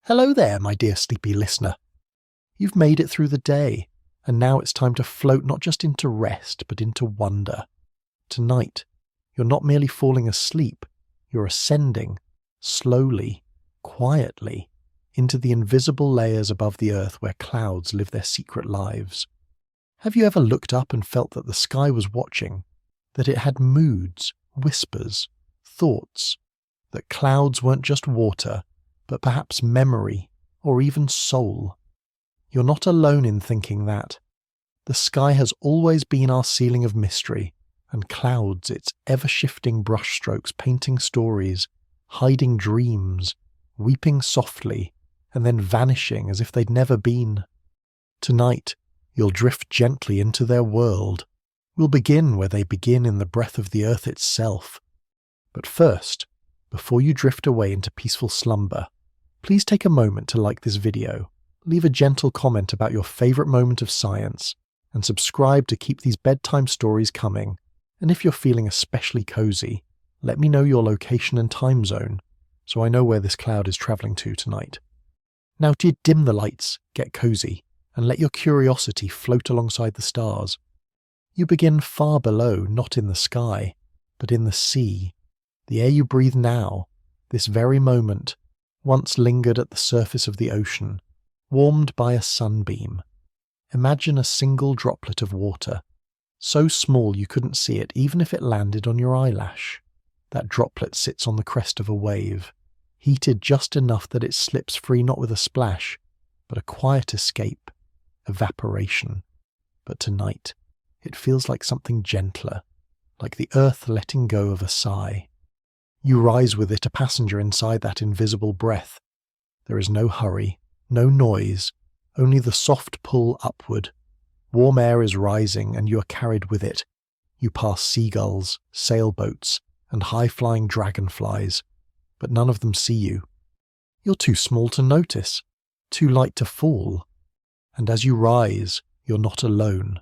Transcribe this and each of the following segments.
Hello there, my dear sleepy listener. You've made it through the day, and now it's time to float not just into rest, but into wonder. Tonight, you're not merely falling asleep, you're ascending, slowly, quietly, into the invisible layers above the earth where clouds live their secret lives. Have you ever looked up and felt that the sky was watching, that it had moods, whispers, thoughts, that clouds weren't just water, but perhaps memory, or even soul? You're not alone in thinking that. The sky has always been our ceiling of mystery, and clouds its ever-shifting brushstrokes painting stories, hiding dreams, weeping softly, and then vanishing as if they'd never been. Tonight, you'll drift gently into their world. We'll begin where they begin in the breath of the earth itself. But first, before you drift away into peaceful slumber, please take a moment to like this video, leave a gentle comment about your favourite moment of science, and subscribe to keep these bedtime stories coming. And if you're feeling especially cozy, let me know your location and time zone, so I know where this cloud is travelling to tonight. Now dim the lights, get cozy, and let your curiosity float alongside the stars. You begin far below, not in the sky, but in the sea. The air you breathe now, this very moment, once lingered at the surface of the ocean, warmed by a sunbeam. Imagine a single droplet of water, so small you couldn't see it even if it landed on your eyelash. That droplet sits on the crest of a wave, heated just enough that it slips free not with a splash, but a quiet escape, evaporation. But tonight, it feels like something gentler, like the earth letting go of a sigh. You rise with it, a passenger inside that invisible breath. There is no hurry, no noise, only the soft pull upward. Warm air is rising and you are carried with it. You pass seagulls, sailboats, and high-flying dragonflies, but none of them see you. You're too small to notice, too light to fall. And as you rise, you're not alone.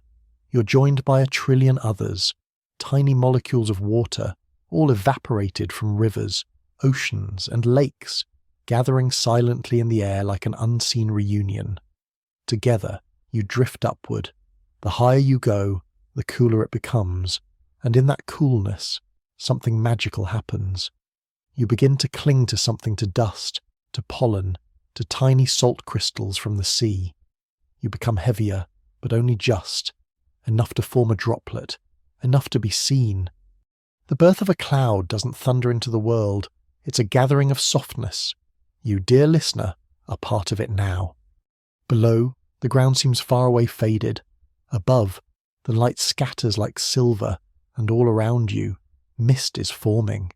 You're joined by 1 trillion others, tiny molecules of water, all evaporated from rivers, oceans, and lakes, gathering silently in the air like an unseen reunion. Together, you drift upward. The higher you go, the cooler it becomes, and in that coolness, something magical happens. You begin to cling to something, to dust, to pollen, to tiny salt crystals from the sea. You become heavier, but only just, enough to form a droplet, enough to be seen. The birth of a cloud doesn't thunder into the world, it's a gathering of softness. You, dear listener, are part of it now. Below, the ground seems far away, faded. Above, the light scatters like silver, and all around you, mist is forming.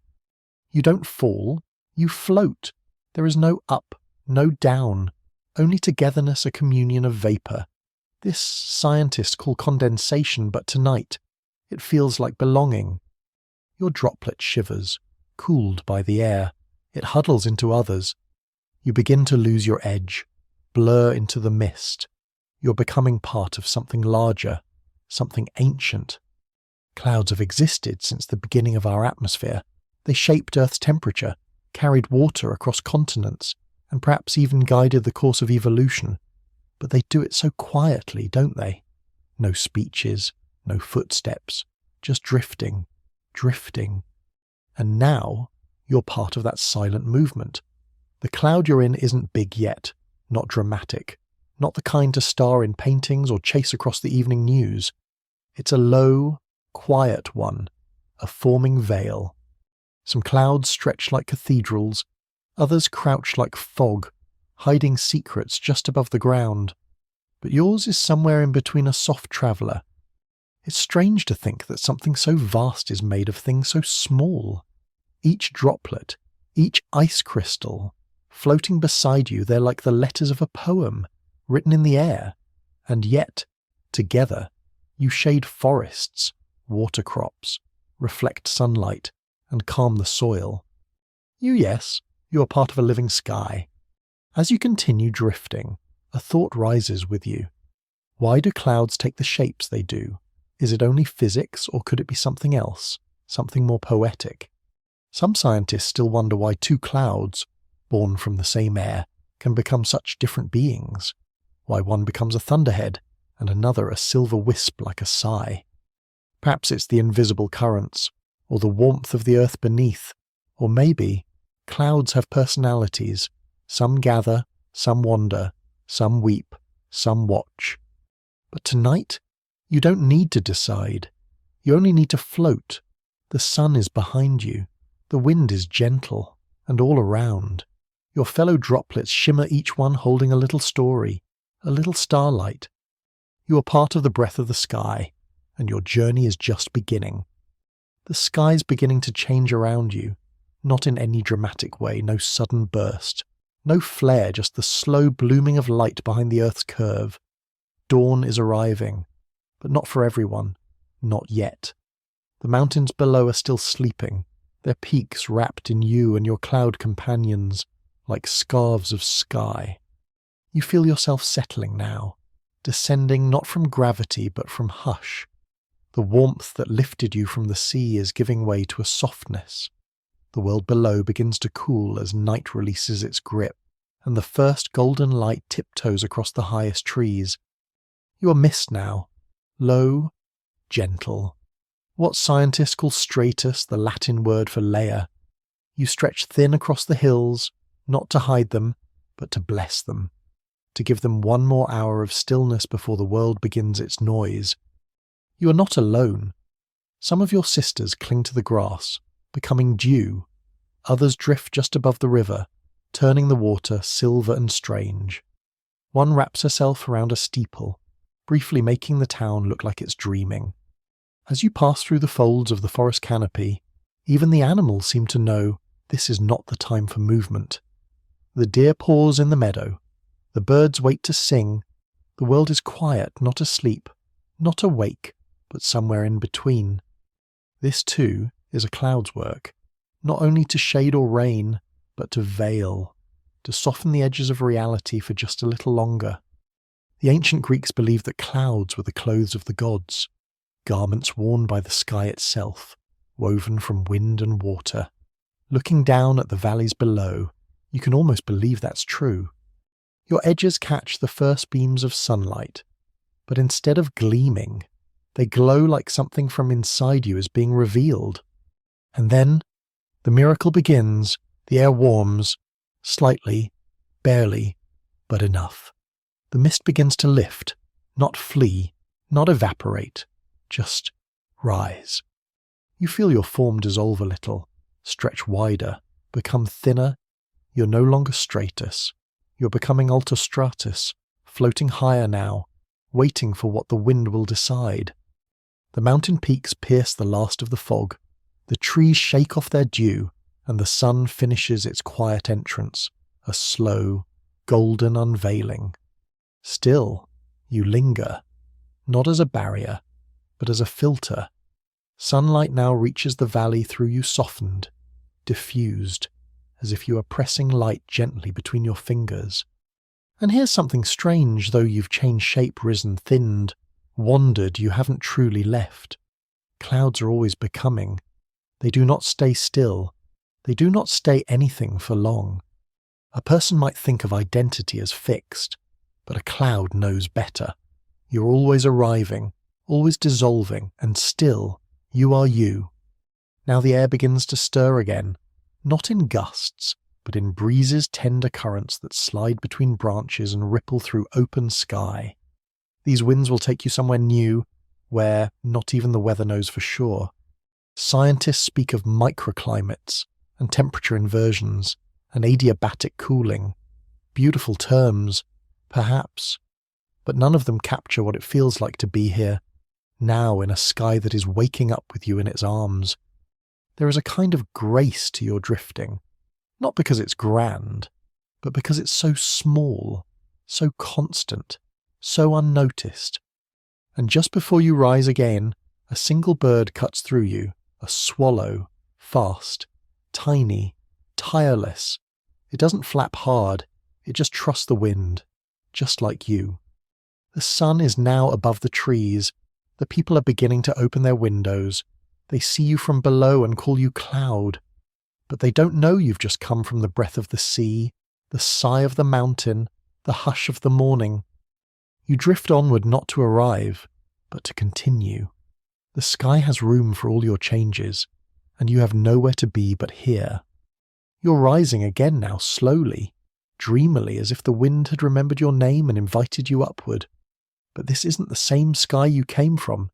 You don't fall, you float. There is no up, no down, only togetherness, a communion of vapour. This scientists call condensation, but tonight, it feels like belonging. Your droplet shivers, cooled by the air. It huddles into others. You begin to lose your edge, blur into the mist. You're becoming part of something larger, something ancient. Clouds have existed since the beginning of our atmosphere. They shaped Earth's temperature, carried water across continents, and perhaps even guided the course of evolution. But they do it so quietly, don't they? No speeches, no footsteps, just drifting. And now, you're part of that silent movement. The cloud you're in isn't big yet, not dramatic, not the kind to star in paintings or chase across the evening news. It's a low, quiet one, a forming veil. Some clouds stretch like cathedrals, others crouch like fog, hiding secrets just above the ground. But yours is somewhere in between, a soft traveller. It's strange to think that something so vast is made of things so small. Each droplet, each ice crystal, floating beside you, they're like the letters of a poem, written in the air. And yet, together, you shade forests, water crops, reflect sunlight, and calm the soil. Yes, you are part of a living sky. As you continue drifting, a thought rises with you. Why do clouds take the shapes they do? Is it only physics, or could it be something else, something more poetic? Some scientists still wonder why 2 clouds, born from the same air, can become such different beings, why one becomes a thunderhead and another a silver wisp like a sigh. Perhaps it's the invisible currents, or the warmth of the earth beneath, or maybe clouds have personalities. Some gather, some wander, some weep, some watch. But tonight, you don't need to decide. You only need to float. The sun is behind you. The wind is gentle, and all around. Your fellow droplets shimmer, each one holding a little story, a little starlight. You are part of the breath of the sky, and your journey is just beginning. The sky's beginning to change around you, not in any dramatic way, no sudden burst, no flare, just the slow blooming of light behind the earth's curve. Dawn is arriving, but not for everyone, not yet. The mountains below are still sleeping, their peaks wrapped in you and your cloud companions, like scarves of sky. You feel yourself settling now, descending not from gravity but from hush. The warmth that lifted you from the sea is giving way to a softness. The world below begins to cool as night releases its grip, and the first golden light tiptoes across the highest trees. You are mist now, low, gentle. What scientists call stratus, the Latin word for layer. You stretch thin across the hills, not to hide them, but to bless them, to give them one more hour of stillness before the world begins its noise. You are not alone. Some of your sisters cling to the grass, becoming dew. Others drift just above the river, turning the water silver and strange. One wraps herself around a steeple, briefly making the town look like it's dreaming. As you pass through the folds of the forest canopy, even the animals seem to know this is not the time for movement. The deer pause in the meadow. The birds wait to sing. The world is quiet, not asleep, not awake, but somewhere in between. This, too, is a cloud's work, not only to shade or rain, but to veil, to soften the edges of reality for just a little longer. The ancient Greeks believed that clouds were the clothes of the gods, garments worn by the sky itself, woven from wind and water. Looking down at the valleys below, you can almost believe that's true. Your edges catch the first beams of sunlight, but instead of gleaming, they glow like something from inside you is being revealed. And then, the miracle begins, the air warms, slightly, barely, but enough. The mist begins to lift, not flee, not evaporate, just rise. You feel your form dissolve a little, stretch wider, become thinner. You're no longer stratus. You're becoming altostratus, floating higher now, waiting for what the wind will decide. The mountain peaks pierce the last of the fog. The trees shake off their dew, and the sun finishes its quiet entrance, a slow, golden unveiling. Still, you linger, not as a barrier, but as a filter. Sunlight now reaches the valley through you softened, diffused, as if you are pressing light gently between your fingers. And here's something strange, though you've changed shape, risen, thinned, wandered, you haven't truly left. Clouds are always becoming. They do not stay still. They do not stay anything for long. A person might think of identity as fixed, but a cloud knows better. You're always arriving, always dissolving, and still, you are you. Now the air begins to stir again, not in gusts, but in breezes, tender currents that slide between branches and ripple through open sky. These winds will take you somewhere new, where not even the weather knows for sure. Scientists speak of microclimates and temperature inversions and adiabatic cooling. Beautiful terms, perhaps, but none of them capture what it feels like to be here, now in a sky that is waking up with you in its arms. There is a kind of grace to your drifting, not because it's grand, but because it's so small, so constant, so unnoticed. And just before you rise again, a single bird cuts through you, a swallow, fast, tiny, tireless. It doesn't flap hard, it just trusts the wind, just like you. The sun is now above the trees. The people are beginning to open their windows. They see you from below and call you cloud. But they don't know you've just come from the breath of the sea, the sigh of the mountain, the hush of the morning. You drift onward not to arrive, but to continue. The sky has room for all your changes, and you have nowhere to be but here. You're rising again now, slowly, dreamily, as if the wind had remembered your name and invited you upward. But this isn't the same sky you came from.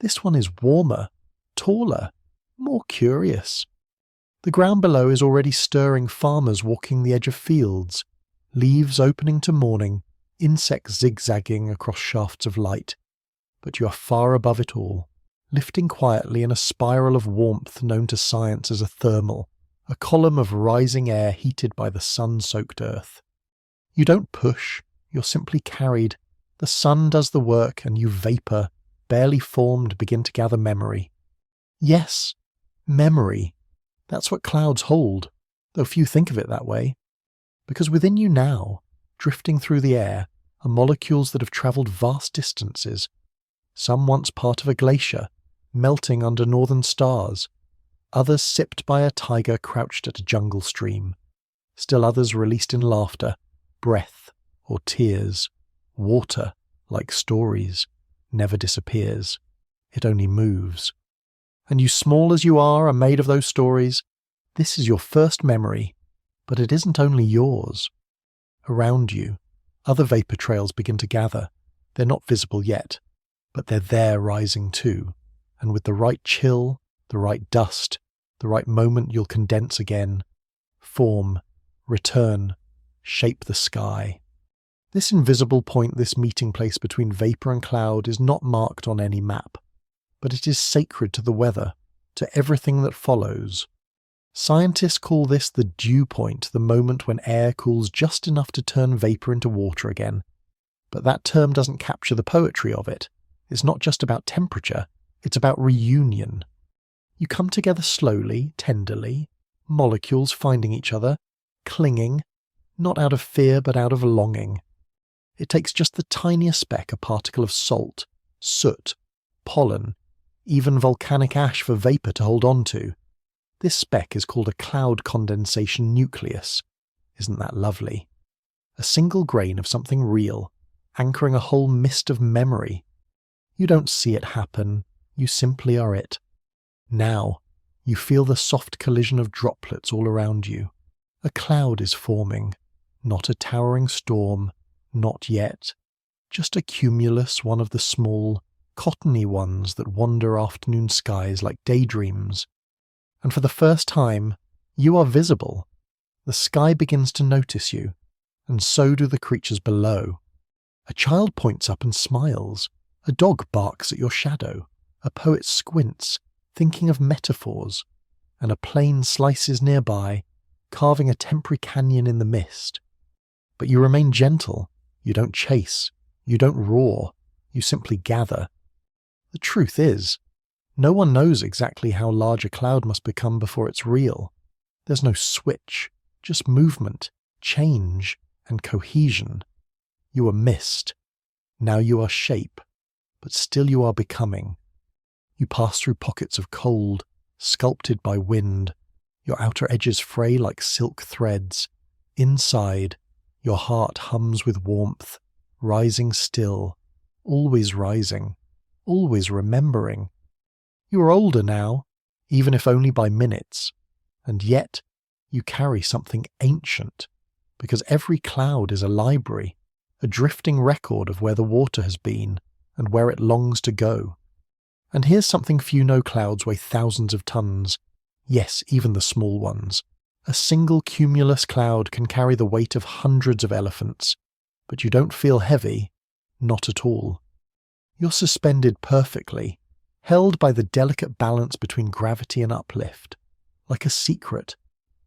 This one is warmer, taller, more curious. The ground below is already stirring farmers walking the edge of fields, leaves opening to morning, insects zigzagging across shafts of light. But you are far above it all, lifting quietly in a spiral of warmth known to science as a thermal, a column of rising air heated by the sun-soaked earth. You don't push, you're simply carried. The sun does the work and you vapour, barely formed, begin to gather memory. Yes, memory. That's what clouds hold, though few think of it that way. Because within you now, drifting through the air, are molecules that have travelled vast distances. Some once part of a glacier, melting under northern stars. Others sipped by a tiger crouched at a jungle stream. Still others released in laughter, breath, or tears. Water, like stories, never disappears. It only moves. And you, small as you are made of those stories. This is your first memory, but it isn't only yours. Around you, other vapour trails begin to gather. They're not visible yet, but they're there rising too, and with the right chill, the right dust, the right moment you'll condense again, form, return, shape the sky. This invisible point, this meeting place between vapour and cloud, is not marked on any map, but it is sacred to the weather, to everything that follows. Scientists call this the dew point, the moment when air cools just enough to turn vapour into water again. But that term doesn't capture the poetry of it. It's not just about temperature, it's about reunion. You come together slowly, tenderly, molecules finding each other, clinging, not out of fear but out of longing. It takes just the tiniest speck, a particle of salt, soot, pollen, even volcanic ash for vapour to hold on to. This speck is called a cloud condensation nucleus. Isn't that lovely? A single grain of something real, anchoring a whole mist of memory. You don't see it happen, you simply are it. Now, you feel the soft collision of droplets all around you. A cloud is forming, not a towering storm, not yet. Just a cumulus, one of the small, cottony ones that wander afternoon skies like daydreams. And for the first time, you are visible. The sky begins to notice you, and so do the creatures below. A child points up and smiles. A dog barks at your shadow. A poet squints, thinking of metaphors, and a plane slices nearby, carving a temporary canyon in the mist. But you remain gentle. You don't chase. You don't roar. You simply gather. The truth is, no one knows exactly how large a cloud must become before it's real. There's no switch, just movement, change, and cohesion. You are mist. Now you are shape, but still you are becoming. You pass through pockets of cold, sculpted by wind. Your outer edges fray like silk threads. Inside, your heart hums with warmth, rising still, always rising, always remembering. You are older now, even if only by minutes, and yet you carry something ancient, because every cloud is a library, a drifting record of where the water has been and where it longs to go. And here's something few know: clouds weigh thousands of tons. Yes, even the small ones. A single cumulus cloud can carry the weight of hundreds of elephants, but you don't feel heavy, not at all. You're suspended perfectly, held by the delicate balance between gravity and uplift, like a secret,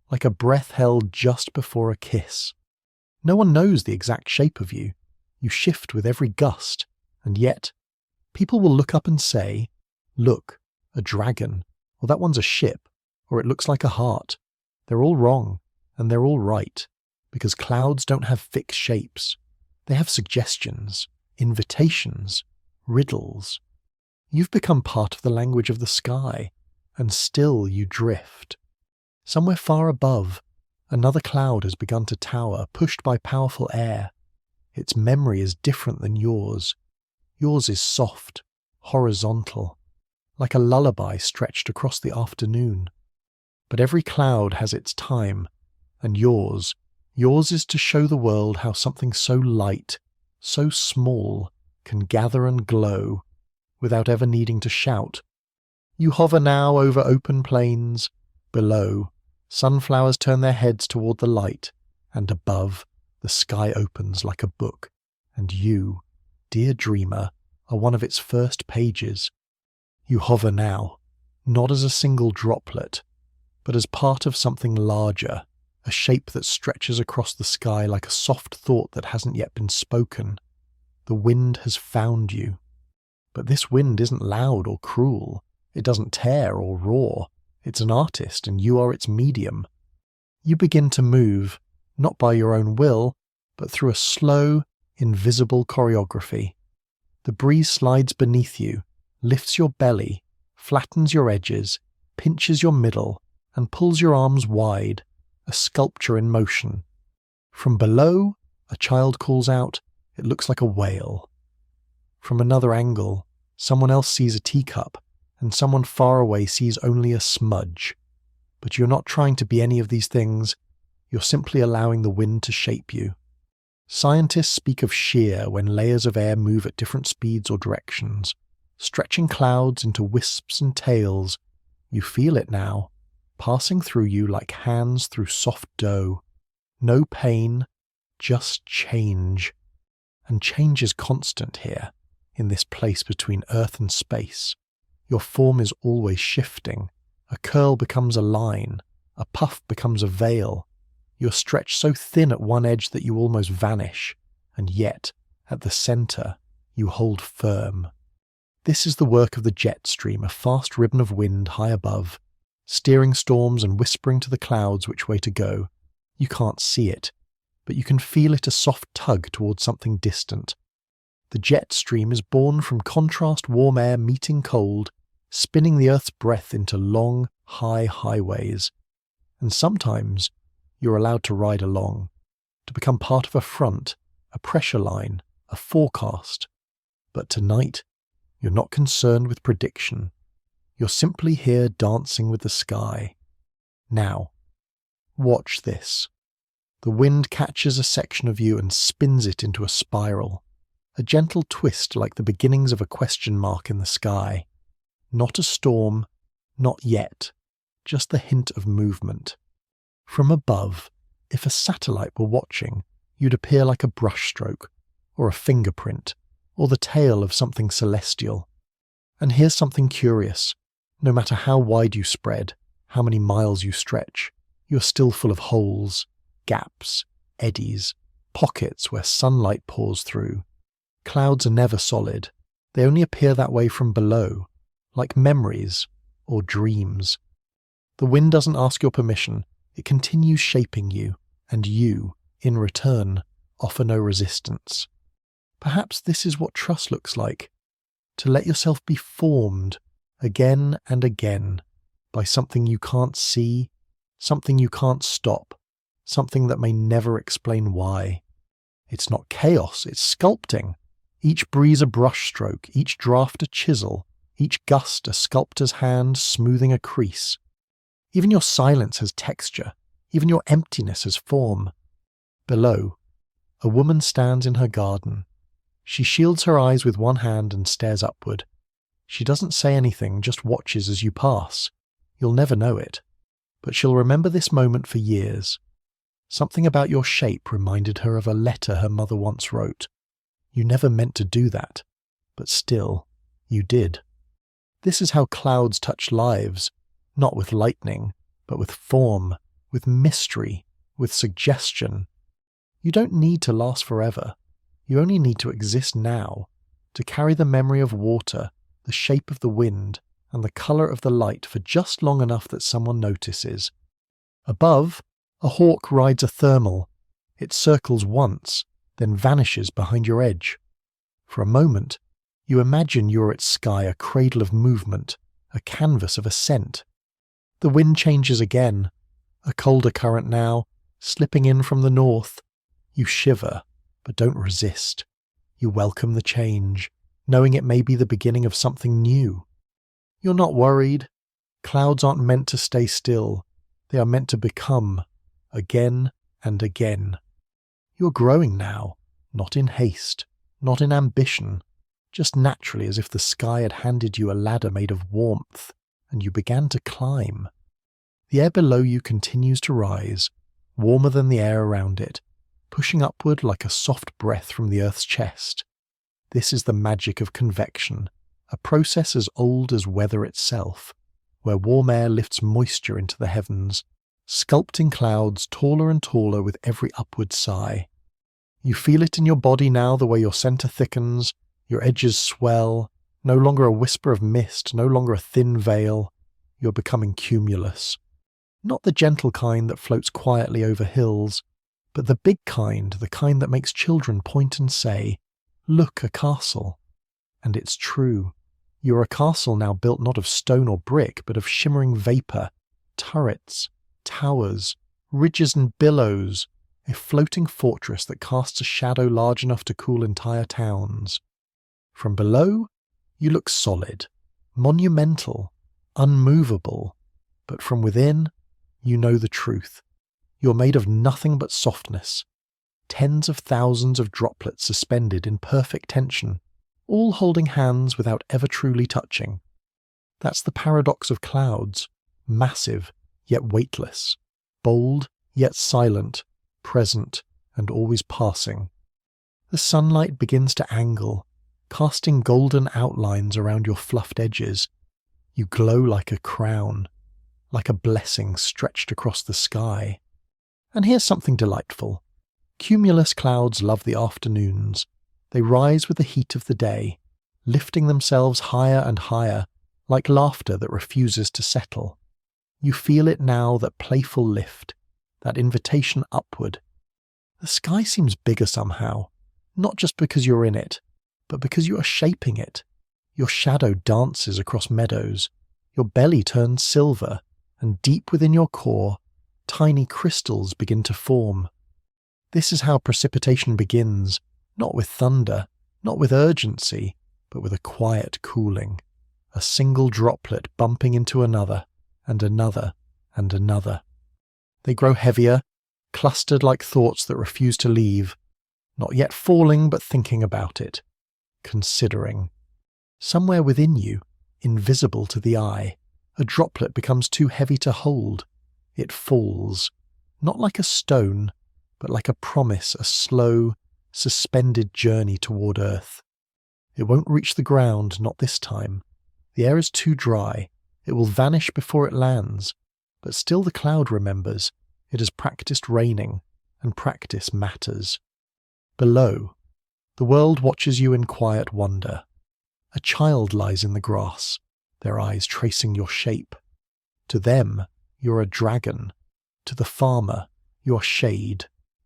like a breath held just before a kiss. No one knows the exact shape of you. You shift with every gust, and yet, people will look up and say, "Look, a dragon," or "That one's a ship," or "It looks like a heart." They're all wrong, and they're all right, because clouds don't have fixed shapes. They have suggestions, invitations, riddles. You've become part of the language of the sky, and still you drift. Somewhere far above, Another cloud has begun to tower, pushed by powerful air. Its memory is different than yours. Yours is soft, horizontal, like a lullaby stretched across the afternoon. But every cloud has its time, and yours is to show the world how something so light, so small, can gather and glow without ever needing to shout. You hover now over open plains. Below, sunflowers turn their heads toward the light, and above, the sky opens like a book, and you, dear dreamer, are one of its first pages. You hover now, not as a single droplet, but as part of something larger, a shape that stretches across the sky like a soft thought that hasn't yet been spoken. The wind has found you. But this wind isn't loud or cruel. It doesn't tear or roar. It's an artist, and you are its medium. You begin to move, not by your own will, but through a slow, invisible choreography. The breeze slides beneath you, lifts your belly, flattens your edges, pinches your middle, and pulls your arms wide, a sculpture in motion. From below, a child calls out, "It looks like a whale." From another angle, someone else sees a teacup, and someone far away sees only a smudge. But you're not trying to be any of these things, you're simply allowing the wind to shape you. Scientists speak of shear when layers of air move at different speeds or directions, stretching clouds into wisps and tails. You feel it now, passing through you like hands through soft dough. No pain, just change. And change is constant here, in this place between earth and space. Your form is always shifting. A curl becomes a line, a puff becomes a veil. You're stretched so thin at one edge that you almost vanish, and yet, at the centre, you hold firm. This is the work of the jet stream, a fast ribbon of wind high above, steering storms and whispering to the clouds which way to go. You can't see it, but you can feel it, a soft tug towards something distant. The jet stream is born from contrast warm air meeting cold, spinning the earth's breath into long, high highways. And sometimes you're allowed to ride along, to become part of a front, a pressure line, a forecast. But tonight, you're not concerned with prediction. You're simply here dancing with the sky. Now, watch this. The wind catches a section of you and spins it into a spiral, a gentle twist like the beginnings of a question mark in the sky. Not a storm, not yet, just the hint of movement. From above, if a satellite were watching, you'd appear like a brushstroke, or a fingerprint, or the tail of something celestial. And here's something curious. No matter how wide you spread, how many miles you stretch, you're still full of holes, gaps, eddies, pockets where sunlight pours through. Clouds are never solid. They only appear that way from below, like memories or dreams. The wind doesn't ask your permission. It continues shaping you, and you, in return, offer no resistance. Perhaps this is what trust looks like, to let yourself be formed again and again by something you can't see, something you can't stop, something that may never explain why. It's not chaos, it's sculpting. Each breeze a brushstroke, each draft a chisel, each gust a sculptor's hand smoothing a crease. Even your silence has texture, even your emptiness has form. Below, a woman stands in her garden. She shields her eyes with one hand and stares upward. She doesn't say anything, just watches as you pass. You'll never know it, but she'll remember this moment for years. Something about your shape reminded her of a letter her mother once wrote. You never meant to do that, but still, you did. This is how clouds touch lives, not with lightning, but with form, with mystery, with suggestion. You don't need to last forever. You only need to exist now, to carry the memory of water, the shape of the wind, and the colour of the light for just long enough that someone notices. Above, a hawk rides a thermal. It circles once, then vanishes behind your edge. For a moment, you imagine you're its sky, a cradle of movement, a canvas of ascent. The wind changes again, a colder current now, slipping in from the north. You shiver, but don't resist. You welcome the change, knowing it may be the beginning of something new. You're not worried. Clouds aren't meant to stay still. They are meant to become, again and again. You're growing now, not in haste, not in ambition, just naturally as if the sky had handed you a ladder made of warmth, and you began to climb. The air below you continues to rise, warmer than the air around it, pushing upward like a soft breath from the Earth's chest. This is the magic of convection, a process as old as weather itself, where warm air lifts moisture into the heavens, sculpting clouds taller and taller with every upward sigh. You feel it in your body now, the way your center thickens, your edges swell, no longer a whisper of mist, no longer a thin veil. You're becoming cumulus. Not the gentle kind that floats quietly over hills, but the big kind, the kind that makes children point and say, "Look, a castle." And it's true. You're a castle now built not of stone or brick, but of shimmering vapour, turrets, towers, ridges and billows, a floating fortress that casts a shadow large enough to cool entire towns. From below, you look solid, monumental, unmovable, but from within, you know the truth. You're made of nothing but softness, tens of thousands of droplets suspended in perfect tension, all holding hands without ever truly touching. That's the paradox of clouds, massive yet weightless, bold yet silent, present and always passing. The sunlight begins to angle, casting golden outlines around your fluffed edges. You glow like a crown, like a blessing stretched across the sky. And here's something delightful. Cumulus clouds love the afternoons. They rise with the heat of the day, lifting themselves higher and higher, like laughter that refuses to settle. You feel it now, that playful lift, that invitation upward. The sky seems bigger somehow, not just because you're in it, but because you are shaping it. Your shadow dances across meadows, your belly turns silver, and deep within your core, tiny crystals begin to form. This is how precipitation begins, not with thunder, not with urgency, but with a quiet cooling, a single droplet bumping into another, and another, and another. They grow heavier, clustered like thoughts that refuse to leave, not yet falling but thinking about it, considering. Somewhere within you, invisible to the eye, a droplet becomes too heavy to hold. It falls, not like a stone, but like a promise, a slow, suspended journey toward Earth. It won't reach the ground, not this time. The air is too dry. It will vanish before it lands. But still the cloud remembers. It has practiced raining, and practice matters. Below, the world watches you in quiet wonder. A child lies in the grass, their eyes tracing your shape. To them, you're a dragon. To the farmer, you're shade.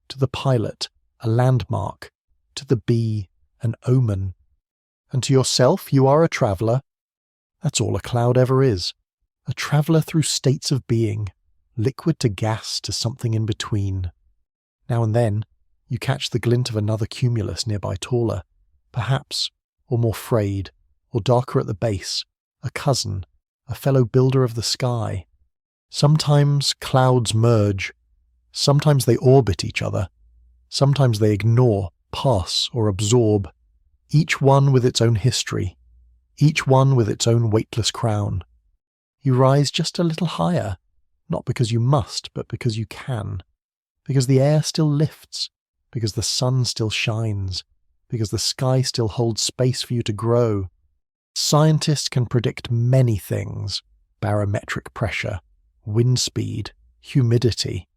To the pilot, a landmark. To the bee, an omen. And to yourself, you are a traveller. That's all a cloud ever is. A traveller through states of being, liquid to gas to something in between. Now and then, you catch the glint of another cumulus nearby taller, perhaps, or more frayed, or darker at the base, a cousin, a fellow builder of the sky. Sometimes clouds merge. Sometimes they orbit each other. Sometimes they ignore, pass, or absorb, each one with its own history, each one with its own weightless crown. You rise just a little higher, not because you must, but because you can, because the air still lifts, because the sun still shines, because the sky still holds space for you to grow. Scientists can predict many things, barometric pressure, wind speed, humidity,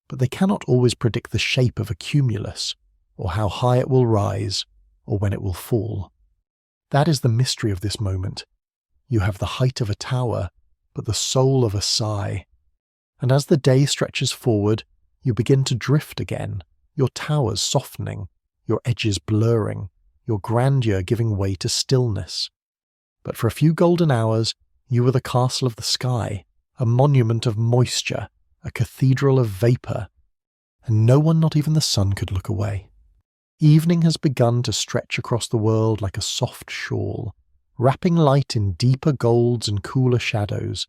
but they cannot always predict the shape of a cumulus, or how high it will rise, or when it will fall. That is the mystery of this moment. You have the height of a tower, but the soul of a sigh. And as the day stretches forward, you begin to drift again, your towers softening, your edges blurring, your grandeur giving way to stillness. But for a few golden hours, you were the castle of the sky, a monument of moisture, a cathedral of vapour. and no one, not even the sun, could look away. Evening has begun to stretch across the world like a soft shawl, wrapping light in deeper golds and cooler shadows.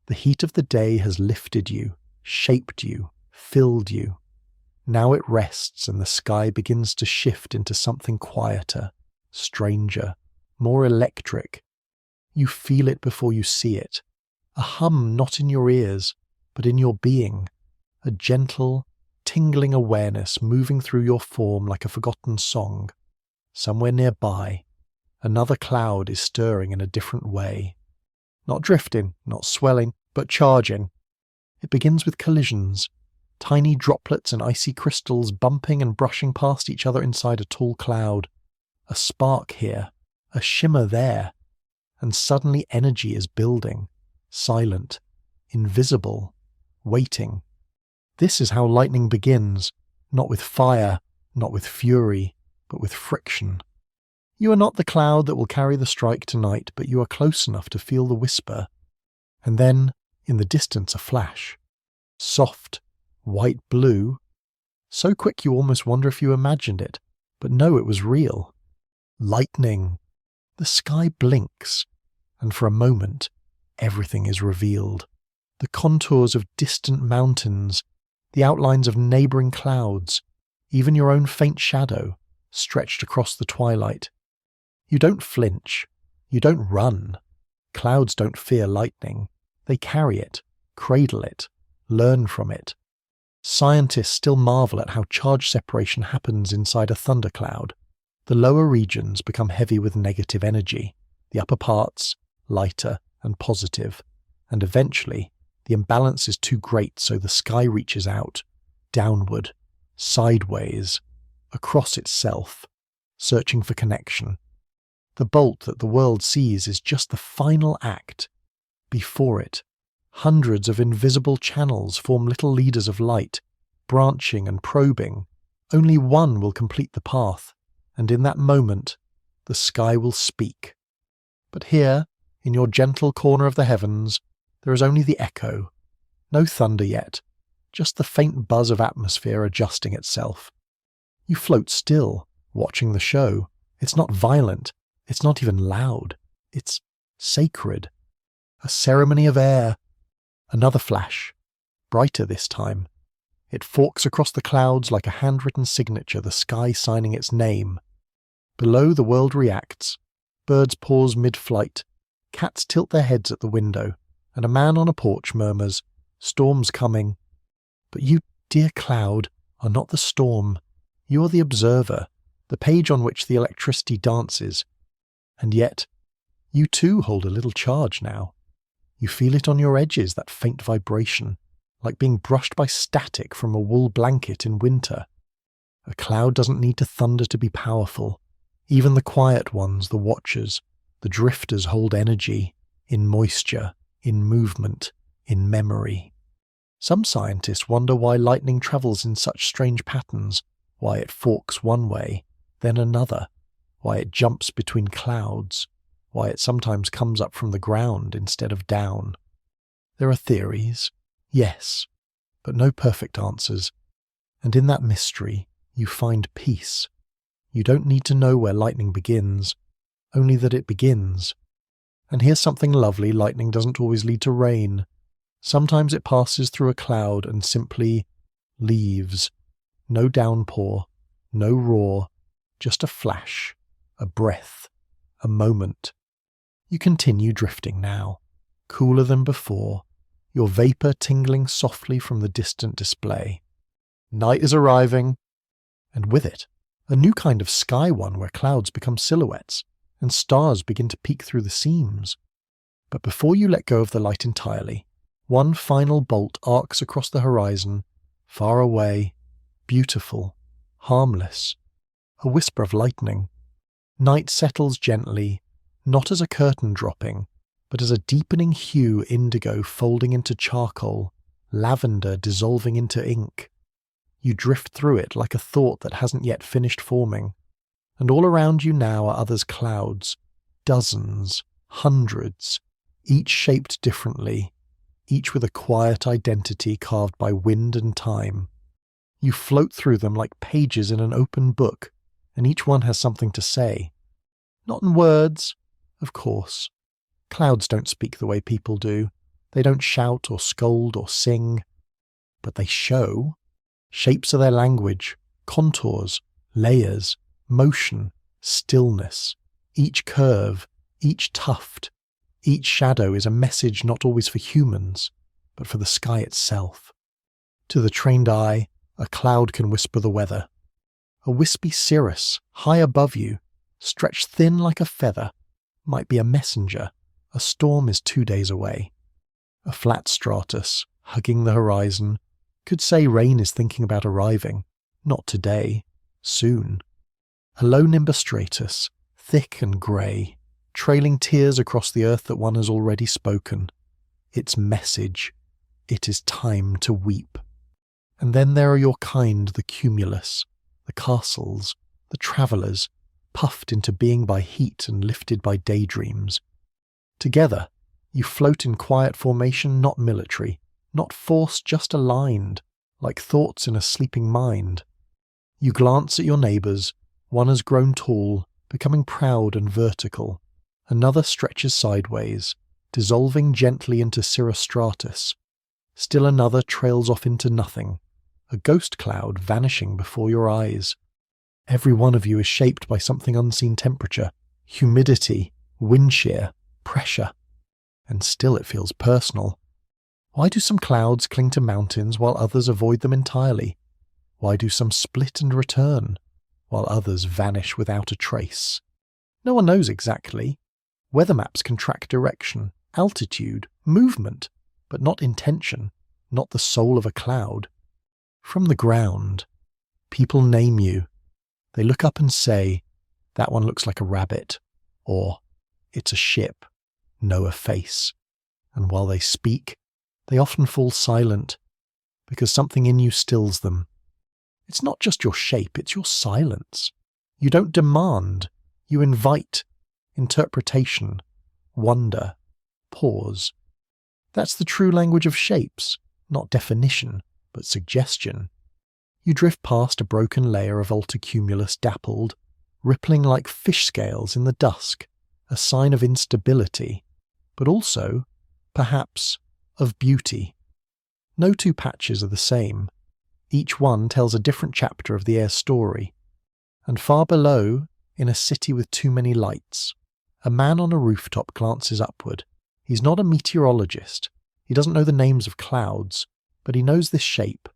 The heat of the day has lifted you, shaped you, filled you. Now it rests and the sky begins to shift into something quieter, stranger, more electric. You feel it before you see it, a hum not in your ears, but in your being, a gentle, tingling awareness moving through your form like a forgotten song. Somewhere nearby, another cloud is stirring in a different way. Not drifting, not swelling, but charging. It begins with collisions, tiny droplets and icy crystals bumping and brushing past each other inside a tall cloud. A spark here, a shimmer there, and suddenly energy is building, silent, invisible, waiting. This is how lightning begins, not with fire, not with fury, but with friction. You are not the cloud that will carry the strike tonight, but you are close enough to feel the whisper. And then, in the distance, a flash. Soft, white blue. So quick you almost wonder if you imagined it, but no, it was real. Lightning. The sky blinks, and for a moment, everything is revealed. The contours of distant mountains, the outlines of neighbouring clouds, even your own faint shadow, stretched across the twilight. You don't flinch. You don't run. Clouds don't fear lightning. They carry it, cradle it, learn from it. Scientists still marvel at how charge separation happens inside a thundercloud. The lower regions become heavy with negative energy, the upper parts lighter and positive, and eventually the imbalance is too great, so the sky reaches out, downward, sideways, across itself, searching for connection. The bolt that the world sees is just the final act. Before it, hundreds of invisible channels form little leaders of light, branching and probing. Only one will complete the path, and in that moment, the sky will speak. But here, in your gentle corner of the heavens, there is only the echo. No thunder yet, just the faint buzz of atmosphere adjusting itself. You float still, watching the show. It's not violent. It's not even loud. It's sacred. A ceremony of air. Another flash, brighter this time. It forks across the clouds like a handwritten signature, the sky signing its name. Below, the world reacts. Birds pause mid-flight. Cats tilt their heads at the window, and a man on a porch murmurs, "Storm's coming." But you, dear cloud, are not the storm. You are the observer, the page on which the electricity dances. And yet, you too hold a little charge now. You feel it on your edges, that faint vibration, like being brushed by static from a wool blanket in winter. A cloud doesn't need to thunder to be powerful. Even the quiet ones, the watchers, the drifters hold energy, in moisture, in movement, in memory. Some scientists wonder why lightning travels in such strange patterns, why it forks one way, then another, why it jumps between clouds, why it sometimes comes up from the ground instead of down. There are theories, yes, but no perfect answers, and in that mystery you find peace. You don't need to know where lightning begins, only that it begins. And here's something lovely: lightning doesn't always lead to rain. Sometimes it passes through a cloud and simply leaves. No downpour, no roar, just a flash, a breath, a moment. You continue drifting now, cooler than before, your vapour tingling softly from the distant display. Night is arriving, and with it, a new kind of sky one where clouds become silhouettes, and stars begin to peek through the seams. But before you let go of the light entirely, one final bolt arcs across the horizon, far away, beautiful, harmless, a whisper of lightning. Night settles gently, not as a curtain dropping, but as a deepening hue, indigo folding into charcoal, lavender dissolving into ink. You drift through it like a thought that hasn't yet finished forming, and all around you now are others clouds, dozens, hundreds, each shaped differently, each with a quiet identity carved by wind and time. You float through them like pages in an open book, and each one has something to say. Not in words, of course. Clouds don't speak the way people do. They don't shout or scold or sing. But they show. Shapes are their language, contours, layers, motion, stillness. Each curve, each tuft, each shadow is a message not always for humans, but for the sky itself. To the trained eye, a cloud can whisper the weather. A wispy cirrus, high above you, stretched thin like a feather, might be a messenger. A storm is 2 days away. A flat stratus, hugging the horizon, could say rain is thinking about arriving. Not today, soon. A low nimbus stratus, thick and grey, trailing tears across the earth that one has already spoken. Its message. It is time to weep. And then there are your kind, the cumulus, the castles, the travellers, puffed into being by heat and lifted by daydreams. Together, you float in quiet formation, not military, not forced, just aligned, like thoughts in a sleeping mind. You glance at your neighbours. One has grown tall, becoming proud and vertical. Another stretches sideways, dissolving gently into cirrostratus. Still another trails off into nothing, a ghost cloud vanishing before your eyes. Every one of you is shaped by something unseen: temperature, humidity, wind shear, pressure. And still it feels personal. Why do some clouds cling to mountains while others avoid them entirely? Why do some split and return, while others vanish without a trace? No one knows exactly. Weather maps can track direction, altitude, movement, but not intention, not the soul of a cloud. From the ground, people name you. They look up and say, "That one looks like a rabbit," or "It's a ship, know a face." And while they speak, they often fall silent, because something in you stills them. It's not just your shape, it's your silence. You don't demand, you invite interpretation, wonder, pause. That's the true language of shapes, not definition, but suggestion. You drift past a broken layer of altocumulus dappled, rippling like fish scales in the dusk, a sign of instability, but also, perhaps, of beauty. No two patches are the same. Each one tells a different chapter of the air's story. And far below, in a city with too many lights, a man on a rooftop glances upward. He's not a meteorologist. He doesn't know the names of clouds, but he knows this shape.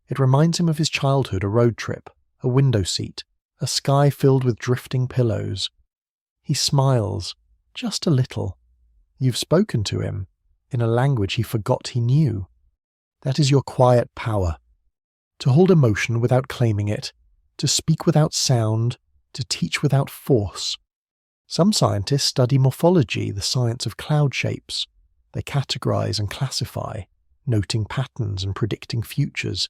It reminds him of his childhood, a road trip, a window seat, a sky filled with drifting pillows. He smiles, just a little. You've spoken to him, in a language he forgot he knew. That is your quiet power. To hold emotion without claiming it, to speak without sound, to teach without force. Some scientists study morphology, the science of cloud shapes. They categorize and classify, noting patterns and predicting futures.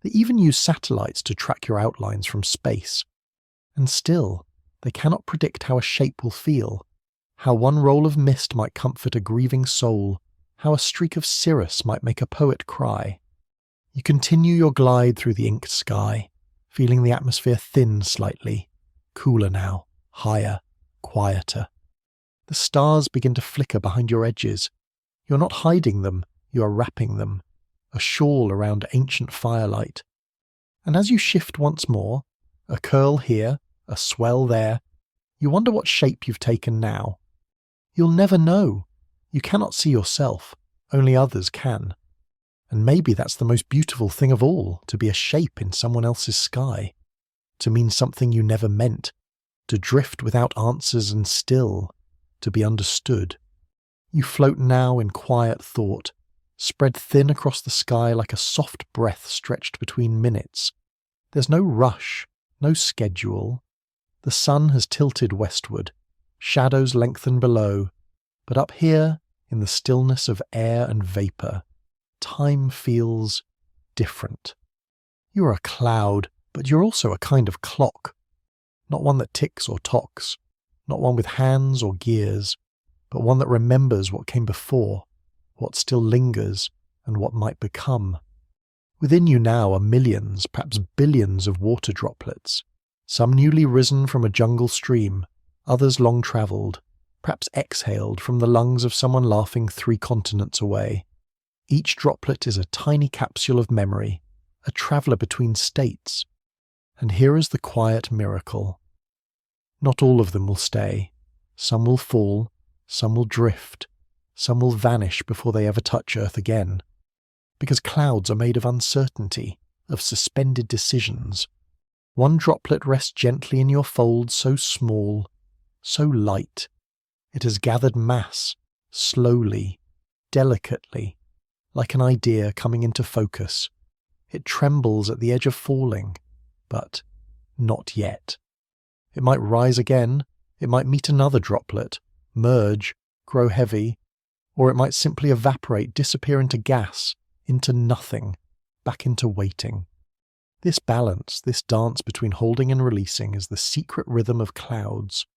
They even use satellites to track your outlines from space. And still, they cannot predict how a shape will feel, how one roll of mist might comfort a grieving soul, how a streak of cirrus might make a poet cry. You continue your glide through the inked sky, feeling the atmosphere thin slightly, cooler now, higher, quieter. The stars begin to flicker behind your edges. You're not hiding them, you are wrapping them, a shawl around ancient firelight. And as you shift once more, a curl here, a swell there, you wonder what shape you've taken now. You'll never know. You cannot see yourself, only others can. And maybe that's the most beautiful thing of all, to be a shape in someone else's sky, to mean something you never meant, to drift without answers and still, to be understood. You float now in quiet thought, spread thin across the sky like a soft breath stretched between minutes. There's no rush, no schedule. The sun has tilted westward, shadows lengthen below, but up here, in the stillness of air and vapour, time feels different. You're a cloud, but you're also a kind of clock. Not one that ticks or tocks, not one with hands or gears, but one that remembers what came before, what still lingers, and what might become. Within you now are millions, perhaps billions of water droplets, some newly risen from a jungle stream, others long travelled, perhaps exhaled from the lungs of someone laughing 3 continents away. Each droplet is a tiny capsule of memory, a traveller between states. And here is the quiet miracle. Not all of them will stay. Some will fall, some will drift, some will vanish before they ever touch Earth again. Because clouds are made of uncertainty, of suspended decisions. One droplet rests gently in your fold, so small, so light. It has gathered mass, slowly, delicately, like an idea coming into focus. It trembles at the edge of falling, but not yet. It might rise again, it might meet another droplet, merge, grow heavy, or it might simply evaporate, disappear into gas, into nothing, back into waiting. This balance, this dance between holding and releasing is the secret rhythm of clouds.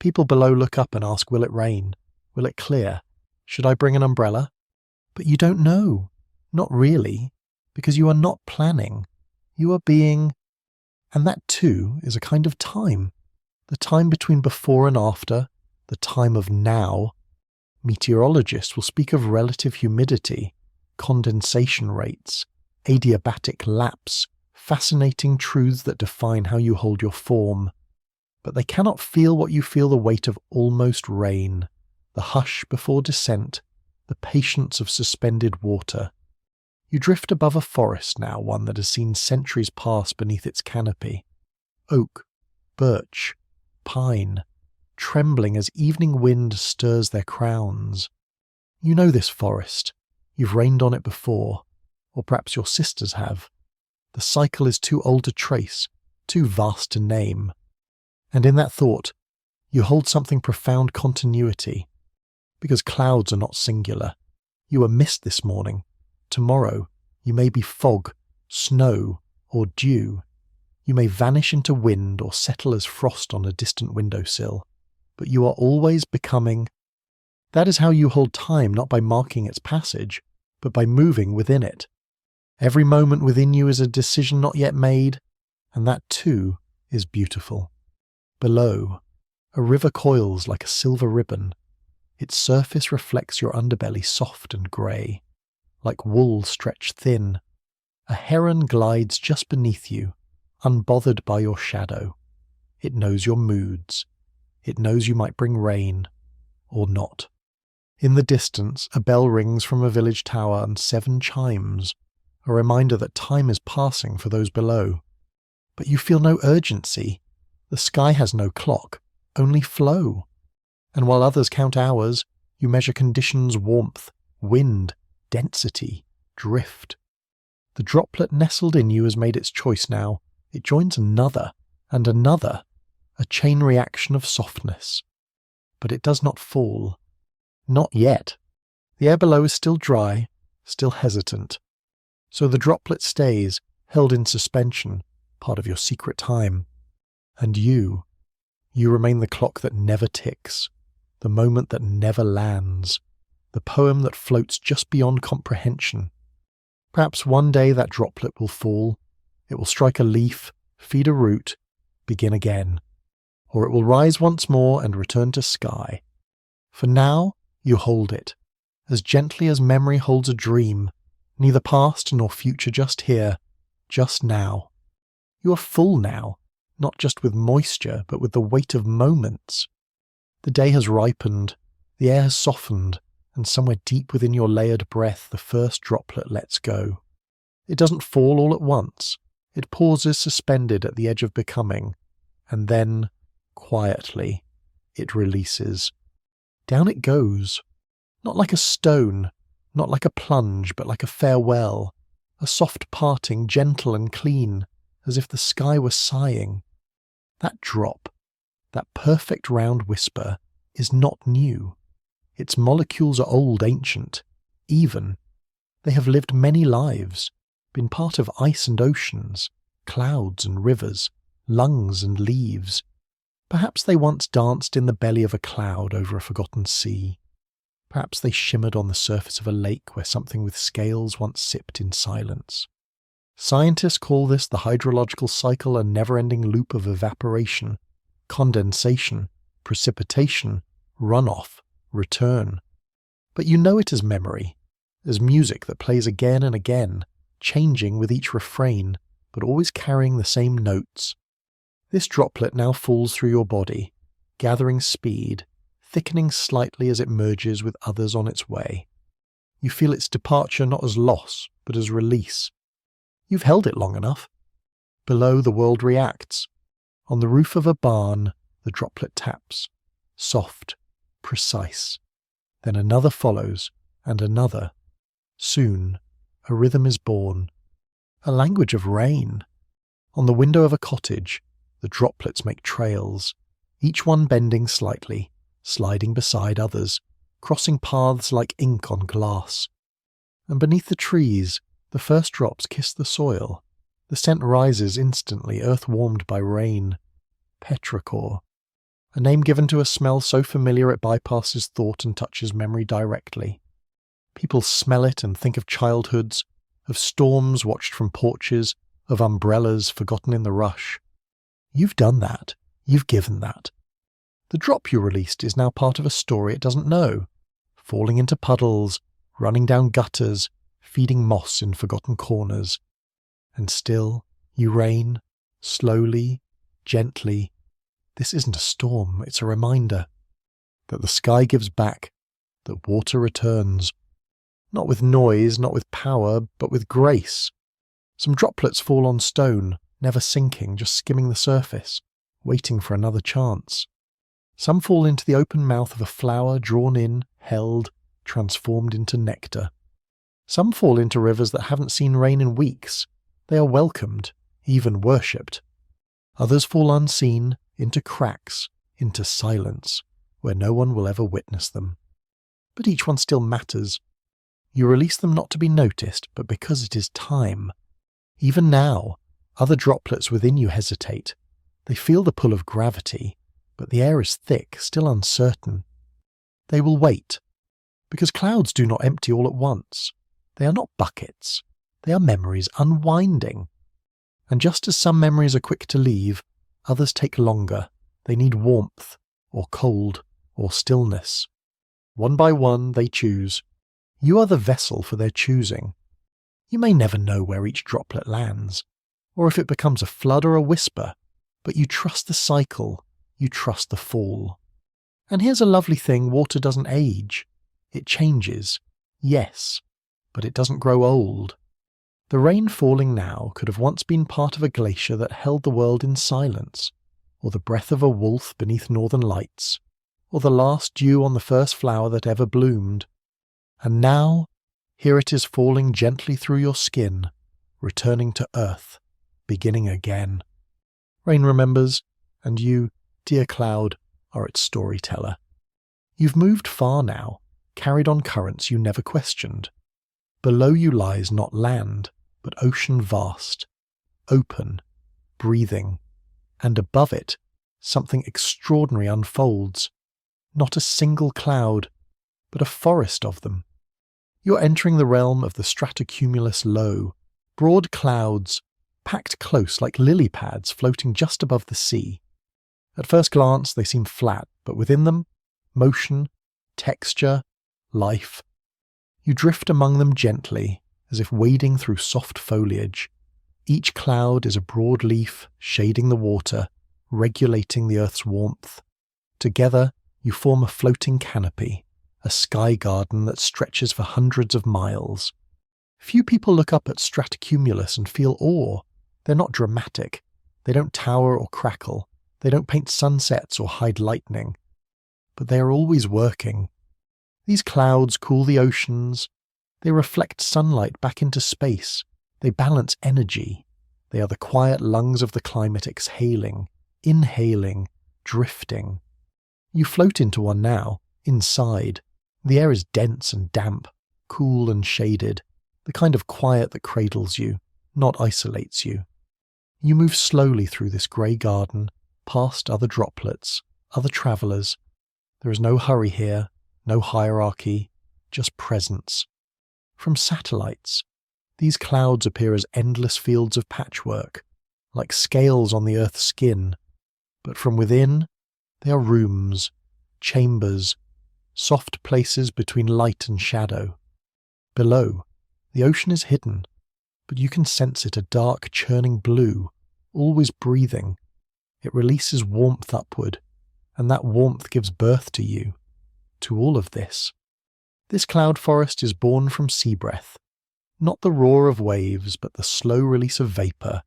People below look up and ask, will it rain? Will it clear? Should I bring an umbrella? But you don't know. Not really, because you are not planning. You are being. And that too is a kind of time. The time between before and after, the time of now. Meteorologists will speak of relative humidity, condensation rates, adiabatic lapse, fascinating truths that define how you hold your form. But they cannot feel what you feel, the weight of almost rain, the hush before descent, the patience of suspended water. You drift above a forest now, one that has seen centuries pass beneath its canopy. Oak, birch, pine, trembling as evening wind stirs their crowns. You know this forest. You've rained on it before, or perhaps your sisters have. The cycle is too old to trace, too vast to name. And in that thought, you hold something profound continuity. Because clouds are not singular. You were mist this morning. Tomorrow, you may be fog, snow, or dew. You may vanish into wind or settle as frost on a distant windowsill. But you are always becoming. That is how you hold time, not by marking its passage, but by moving within it. Every moment within you is a decision not yet made, and that too is beautiful. Below, a river coils like a silver ribbon. Its surface reflects your underbelly, soft and grey, like wool stretched thin. A heron glides just beneath you, unbothered by your shadow. It knows your moods. It knows you might bring rain, or not. In the distance, a bell rings from a village tower and 7 chimes, a reminder that time is passing for those below. But you feel no urgency. The sky has no clock, only flow. And while others count hours, you measure conditions, warmth, wind, density, drift. The droplet nestled in you has made its choice now. It joins another, and another, a chain reaction of softness. But it does not fall. Not yet. The air below is still dry, still hesitant. So the droplet stays, held in suspension, part of your secret time. And you remain the clock that never ticks, the moment that never lands, the poem that floats just beyond comprehension. Perhaps one day that droplet will fall, it will strike a leaf, feed a root, begin again. Or it will rise once more and return to sky. For now, you hold it, as gently as memory holds a dream, neither past nor future, just here, just now. You are full now, not just with moisture, but with the weight of moments. The day has ripened, the air has softened, and somewhere deep within your layered breath the first droplet lets go. It doesn't fall all at once. It pauses suspended at the edge of becoming, and then, quietly, it releases. Down it goes, not like a stone, not like a plunge, but like a farewell, a soft parting, gentle and clean, as if the sky were sighing. That drop, that perfect round whisper, is not new. Its molecules are old, ancient, even. They have lived many lives, been part of ice and oceans, clouds and rivers, lungs and leaves. Perhaps they once danced in the belly of a cloud over a forgotten sea. Perhaps they shimmered on the surface of a lake where something with scales once sipped in silence. Scientists call this the hydrological cycle, a never-ending loop of evaporation, condensation, precipitation, runoff, return. But you know it as memory, as music that plays again and again, changing with each refrain, but always carrying the same notes. This droplet now falls through your body, gathering speed, thickening slightly as it merges with others on its way. You feel its departure not as loss, but as release. You've held it long enough. Below, the world reacts. On the roof of a barn, the droplet taps, soft, precise. Then another follows, and another. Soon, a rhythm is born. A language of rain. On the window of a cottage, the droplets make trails, each one bending slightly, sliding beside others, crossing paths like ink on glass. And beneath the trees, the first drops kiss the soil. The scent rises instantly, earth warmed by rain. Petrichor. A name given to a smell so familiar it bypasses thought and touches memory directly. People smell it and think of childhoods, of storms watched from porches, of umbrellas forgotten in the rush. You've done that. You've given that. The drop you released is now part of a story it doesn't know, falling into puddles, running down gutters, feeding moss in forgotten corners. And still, you rain, slowly, gently. This isn't a storm, it's a reminder that the sky gives back, that water returns. Not with noise, not with power, but with grace. Some droplets fall on stone, never sinking, just skimming the surface, waiting for another chance. Some fall into the open mouth of a flower, drawn in, held, transformed into nectar. Some fall into rivers that haven't seen rain in weeks. They are welcomed, even worshipped. Others fall unseen, into cracks, into silence, where no one will ever witness them. But each one still matters. You release them not to be noticed, but because it is time. Even now, other droplets within you hesitate. They feel the pull of gravity, but the air is thick, still uncertain. They will wait, because clouds do not empty all at once. They are not buckets. They are memories unwinding. And just as some memories are quick to leave, others take longer. They need warmth, or cold, or stillness. One by one they choose. You are the vessel for their choosing. You may never know where each droplet lands, or if it becomes a flood or a whisper, but you trust the cycle, you trust the fall. And here's a lovely thing: water doesn't age. It changes, yes, but it doesn't grow old. The rain falling now could have once been part of a glacier that held the world in silence, or the breath of a wolf beneath northern lights, or the last dew on the first flower that ever bloomed. And now, here it is falling gently through your skin, returning to earth, beginning again. Rain remembers, and you, dear cloud, are its storyteller. You've moved far now, carried on currents you never questioned. Below you lies not land, but ocean vast, open, breathing, and above it, something extraordinary unfolds. Not a single cloud, but a forest of them. You're entering the realm of the stratocumulus low, broad clouds, packed close like lily pads floating just above the sea. At first glance they seem flat, but within them, motion, texture, life. You drift among them gently, as if wading through soft foliage. Each cloud is a broad leaf shading the water, regulating the earth's warmth. Together, you form a floating canopy, a sky garden that stretches for hundreds of miles. Few people look up at stratocumulus and feel awe. They're not dramatic. They don't tower or crackle. They don't paint sunsets or hide lightning. But they are always working. These clouds cool the oceans. They reflect sunlight back into space. They balance energy. They are the quiet lungs of the climate, exhaling, inhaling, drifting. You float into one now, inside. The air is dense and damp, cool and shaded, the kind of quiet that cradles you, not isolates you. You move slowly through this grey garden, past other droplets, other travellers. There is no hurry here, no hierarchy, just presence. From satellites, These clouds appear as endless fields of patchwork, like scales on the earth's skin, but from within, they are rooms, chambers, soft places between light and shadow. Below, the ocean is hidden, but you can sense it a dark, churning blue, always breathing. It releases warmth upward, and that warmth gives birth to you, to all of this. This cloud forest is born from sea breath, not the roar of waves, but the slow release of vapour,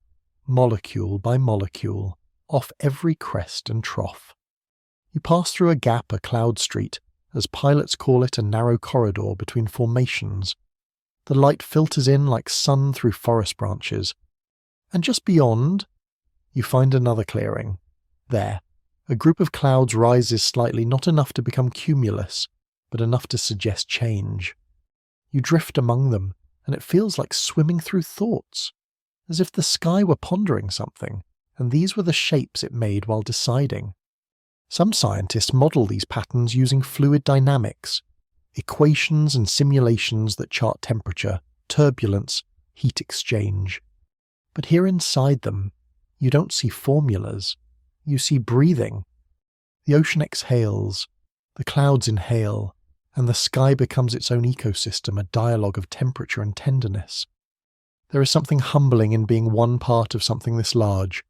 molecule by molecule, off every crest and trough. You pass through a gap, a cloud street, as pilots call it, a narrow corridor between formations. The light filters in like sun through forest branches, and just beyond, you find another clearing. There, a group of clouds rises slightly, not enough to become cumulus, but enough to suggest change. You drift among them, and it feels like swimming through thoughts, as if the sky were pondering something, and these were the shapes it made while deciding. Some scientists model these patterns using fluid dynamics, equations and simulations that chart temperature, turbulence, heat exchange. But here inside them, you don't see formulas, you see breathing. The ocean exhales, the clouds inhale, and the sky becomes its own ecosystem, a dialogue of temperature and tenderness. There is something humbling in being one part of something this large.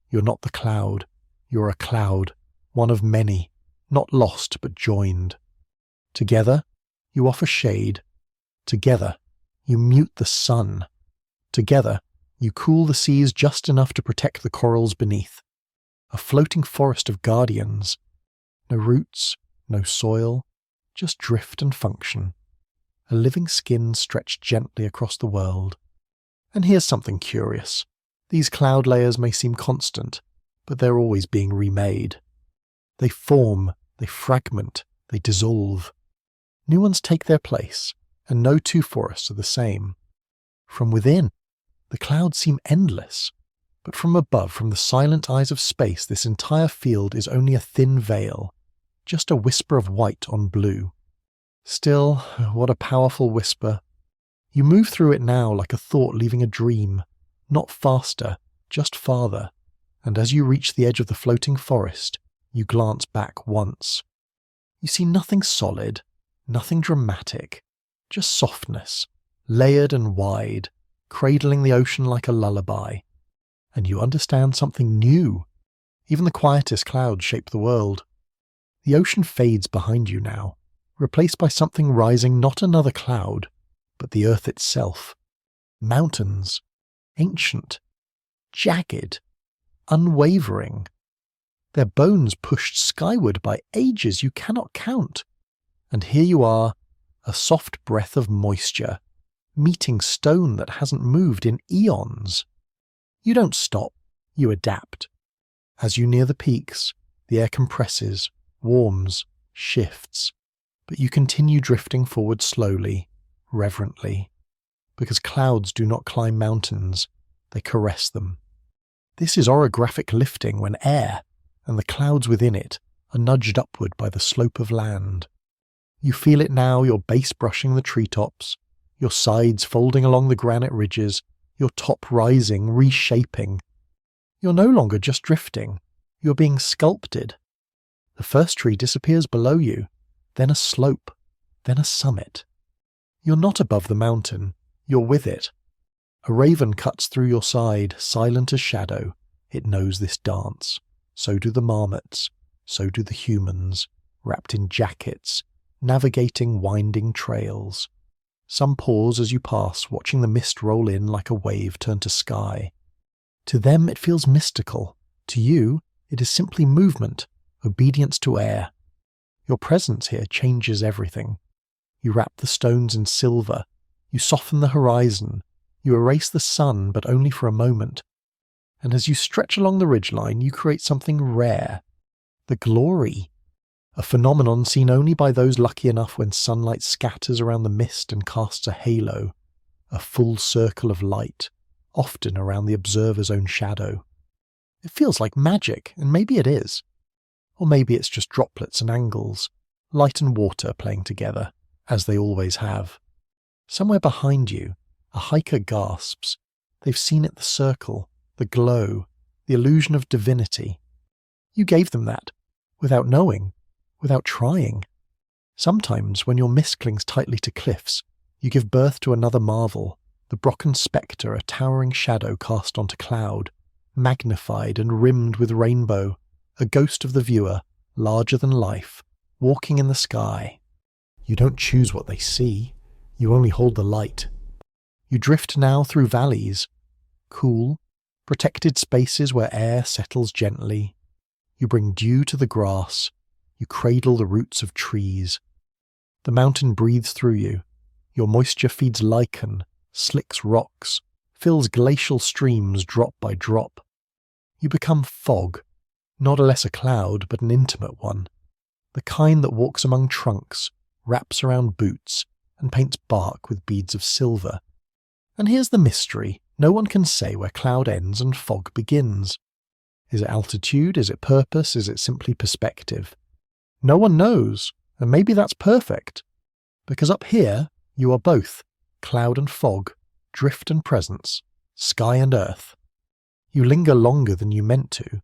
You're not the cloud, you're a cloud, one of many, not lost but joined. Together, you offer shade. Together, you mute the sun. Together, you cool the seas just enough to protect the corals beneath. A floating forest of guardians. No roots, no soil, just drift and function. A living skin stretched gently across the world. And here's something curious. These cloud layers may seem constant, but they're always being remade. They form, they fragment, they dissolve. New ones take their place, and no two forests are the same. From within, the clouds seem endless, but from above, from the silent eyes of space, this entire field is only a thin veil, just a whisper of white on blue. Still, what a powerful whisper. You move through it now like a thought leaving a dream, not faster, just farther, and as you reach the edge of the floating forest, you glance back once. You see nothing solid, nothing dramatic, just softness, layered and wide, cradling the ocean like a lullaby. And you understand something new. Even the quietest clouds shape the world. The ocean fades behind you now, replaced by something rising, not another cloud, but the earth itself. Mountains, ancient, jagged, unwavering. Their bones pushed skyward by ages you cannot count. And here you are, a soft breath of moisture, meeting stone that hasn't moved in eons. You don't stop, you adapt. As you near the peaks, the air compresses, warms, shifts, but you continue drifting forward slowly, reverently, because clouds do not climb mountains, they caress them. This is orographic lifting when air, and the clouds within it, are nudged upward by the slope of land. You feel it now, your base brushing the treetops, your sides folding along the granite ridges, your top rising, reshaping. You're no longer just drifting, you're being sculpted. The first tree disappears below you, then a slope, then a summit. You're not above the mountain, you're with it. A raven cuts through your side, silent as shadow. It knows this dance. So do the marmots, so do the humans, wrapped in jackets, navigating winding trails. Some pause as you pass, watching the mist roll in like a wave turn to sky. To them it feels mystical. To you, it is simply movement, obedience to air. Your presence here changes everything. You wrap the stones in silver, you soften the horizon, you erase the sun, but only for a moment. And as you stretch along the ridgeline, you create something rare. The glory. A phenomenon seen only by those lucky enough when sunlight scatters around the mist and casts a halo. A full circle of light, often around the observer's own shadow. It feels like magic, and maybe it is. Or maybe it's just droplets and angles, light and water playing together, as they always have. Somewhere behind you, A hiker gasps. They've seen it, the circle, the glow, the illusion of divinity. You gave them that, without knowing, without trying. Sometimes, when your mist clings tightly to cliffs, you give birth to another marvel, the Brocken spectre, a towering shadow cast onto cloud, magnified and rimmed with rainbow, a ghost of the viewer, larger than life, walking in the sky. You don't choose what they see, you only hold the light. You drift now through valleys, cool, protected spaces where air settles gently. You bring dew to the grass, you cradle the roots of trees. The mountain breathes through you. Your moisture feeds lichen, slicks rocks, fills glacial streams drop by drop. You become fog, not less a cloud, but an intimate one. The kind that walks among trunks, wraps around boots, and paints bark with beads of silver. And here's the mystery. No one can say where cloud ends and fog begins. Is it altitude? Is it purpose? Is it simply perspective? No one knows, and maybe that's perfect. Because up here, you are both, cloud and fog, drift and presence, sky and earth. You linger longer than you meant to.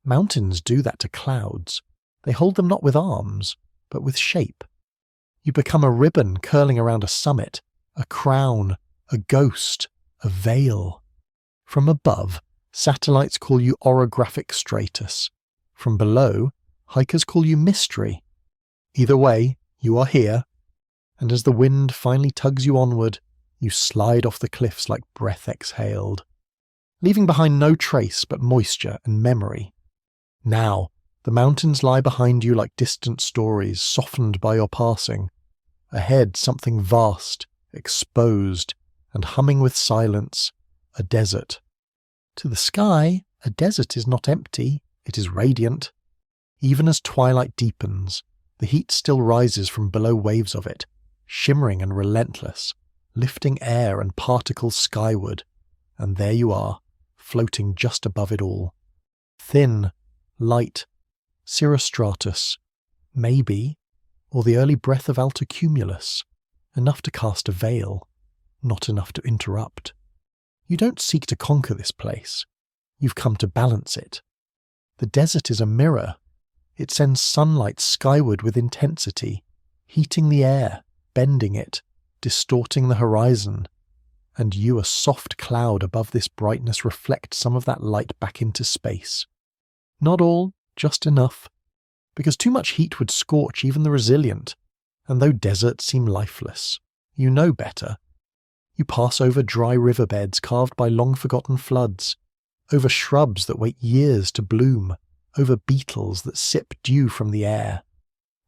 Mountains do that to clouds. They hold them not with arms, but with shape. You become a ribbon curling around a summit, a crown, a ghost, a veil. From above, satellites call you orographic stratus. From below, hikers call you mystery. Either way, you are here, and as the wind finally tugs you onward, you slide off the cliffs like breath exhaled, leaving behind no trace but moisture and memory. Now, the mountains lie behind you like distant stories softened by your passing. Ahead, something vast, exposed, and humming with silence, a desert. To the sky, a desert is not empty, it is radiant. Even as twilight deepens, the heat still rises from below waves of it, shimmering and relentless, lifting air and particles skyward, and there you are, floating just above it all. Thin, light, cirrostratus, maybe, or the early breath of altocumulus, enough to cast a veil, not enough to interrupt. You don't seek to conquer this place. You've come to balance it. The desert is a mirror. It sends sunlight skyward with intensity, heating the air, bending it, distorting the horizon. And you, a soft cloud above this brightness, reflect some of that light back into space. Not all, just enough. Because too much heat would scorch even the resilient. And though deserts seem lifeless, you know better. You pass over dry riverbeds carved by long-forgotten floods, over shrubs that wait years to bloom, over beetles that sip dew from the air.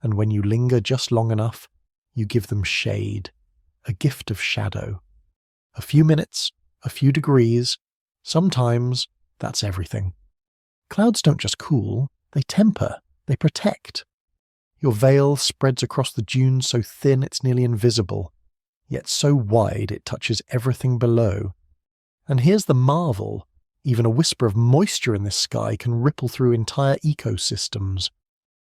And when you linger just long enough, you give them shade, a gift of shadow. A few minutes, a few degrees, sometimes that's everything. Clouds don't just cool, they temper, they protect. Your veil spreads across the dunes so thin it's nearly invisible, yet so wide it touches everything below. And here's the marvel, even a whisper of moisture in this sky can ripple through entire ecosystems.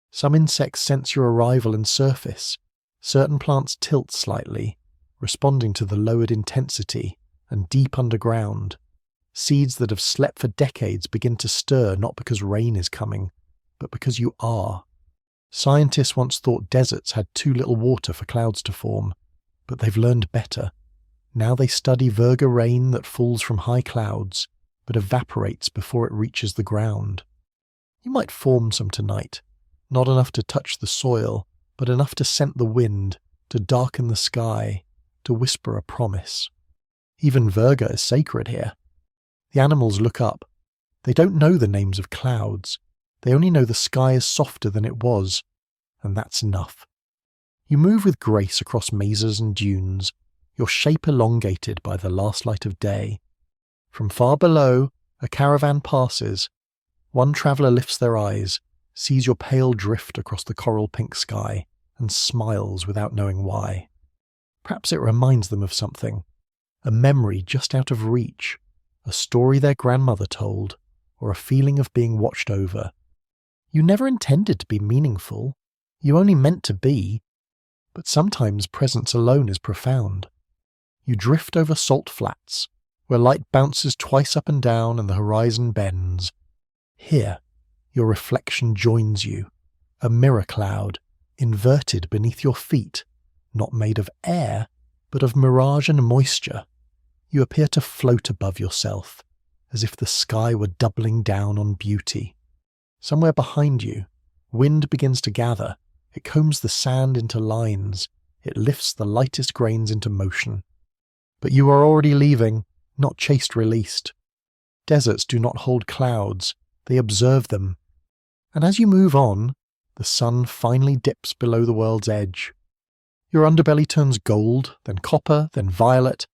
Some insects sense your arrival and surface. Certain plants tilt slightly, responding to the lowered intensity, and deep underground, seeds that have slept for decades begin to stir not because rain is coming, but because you are. Scientists once thought deserts had too little water for clouds to form, but they've learned better. Now they study virga rain that falls from high clouds, but evaporates before it reaches the ground. You might form some tonight, not enough to touch the soil, but enough to scent the wind, to darken the sky, to whisper a promise. Even virga is sacred here. The animals look up. They don't know the names of clouds. They only know the sky is softer than it was, and that's enough. You move with grace across mazes and dunes, your shape elongated by the last light of day. From far below, a caravan passes. One traveller lifts their eyes, sees your pale drift across the coral-pink sky, and smiles without knowing why. Perhaps it reminds them of something, a memory just out of reach, a story their grandmother told, or a feeling of being watched over. You never intended to be meaningful, you only meant to be, but sometimes presence alone is profound. You drift over salt flats, where light bounces twice up and down and the horizon bends. Here, your reflection joins you, a mirror cloud, inverted beneath your feet, not made of air, but of mirage and moisture. You appear to float above yourself, as if the sky were doubling down on beauty. Somewhere behind you, wind begins to gather. It combs the sand into lines. It lifts the lightest grains into motion. But you are already leaving, not chased released. Deserts do not hold clouds, they observe them. And as you move on, the sun finally dips below the world's edge. Your underbelly turns gold, then copper, then violet,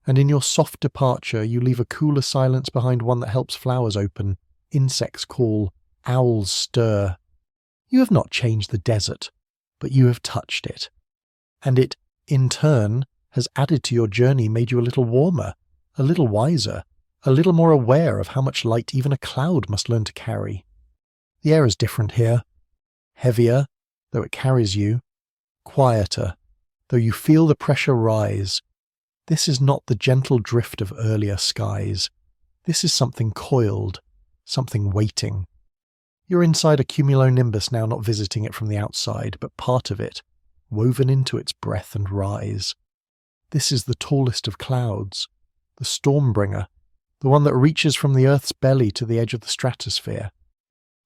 and in your soft departure you leave a cooler silence behind one that helps flowers open, insects call, owls stir. You have not changed the desert, but you have touched it. And it, in turn, has added to your journey, made you a little warmer, a little wiser, a little more aware of how much light even a cloud must learn to carry. The air is different here. Heavier, though it carries you. Quieter, though you feel the pressure rise. This is not the gentle drift of earlier skies. This is something coiled, something waiting. You're inside a cumulonimbus now, not visiting it from the outside, but part of it, woven into its breath and rise. This is the tallest of clouds, the stormbringer, the one that reaches from the Earth's belly to the edge of the stratosphere.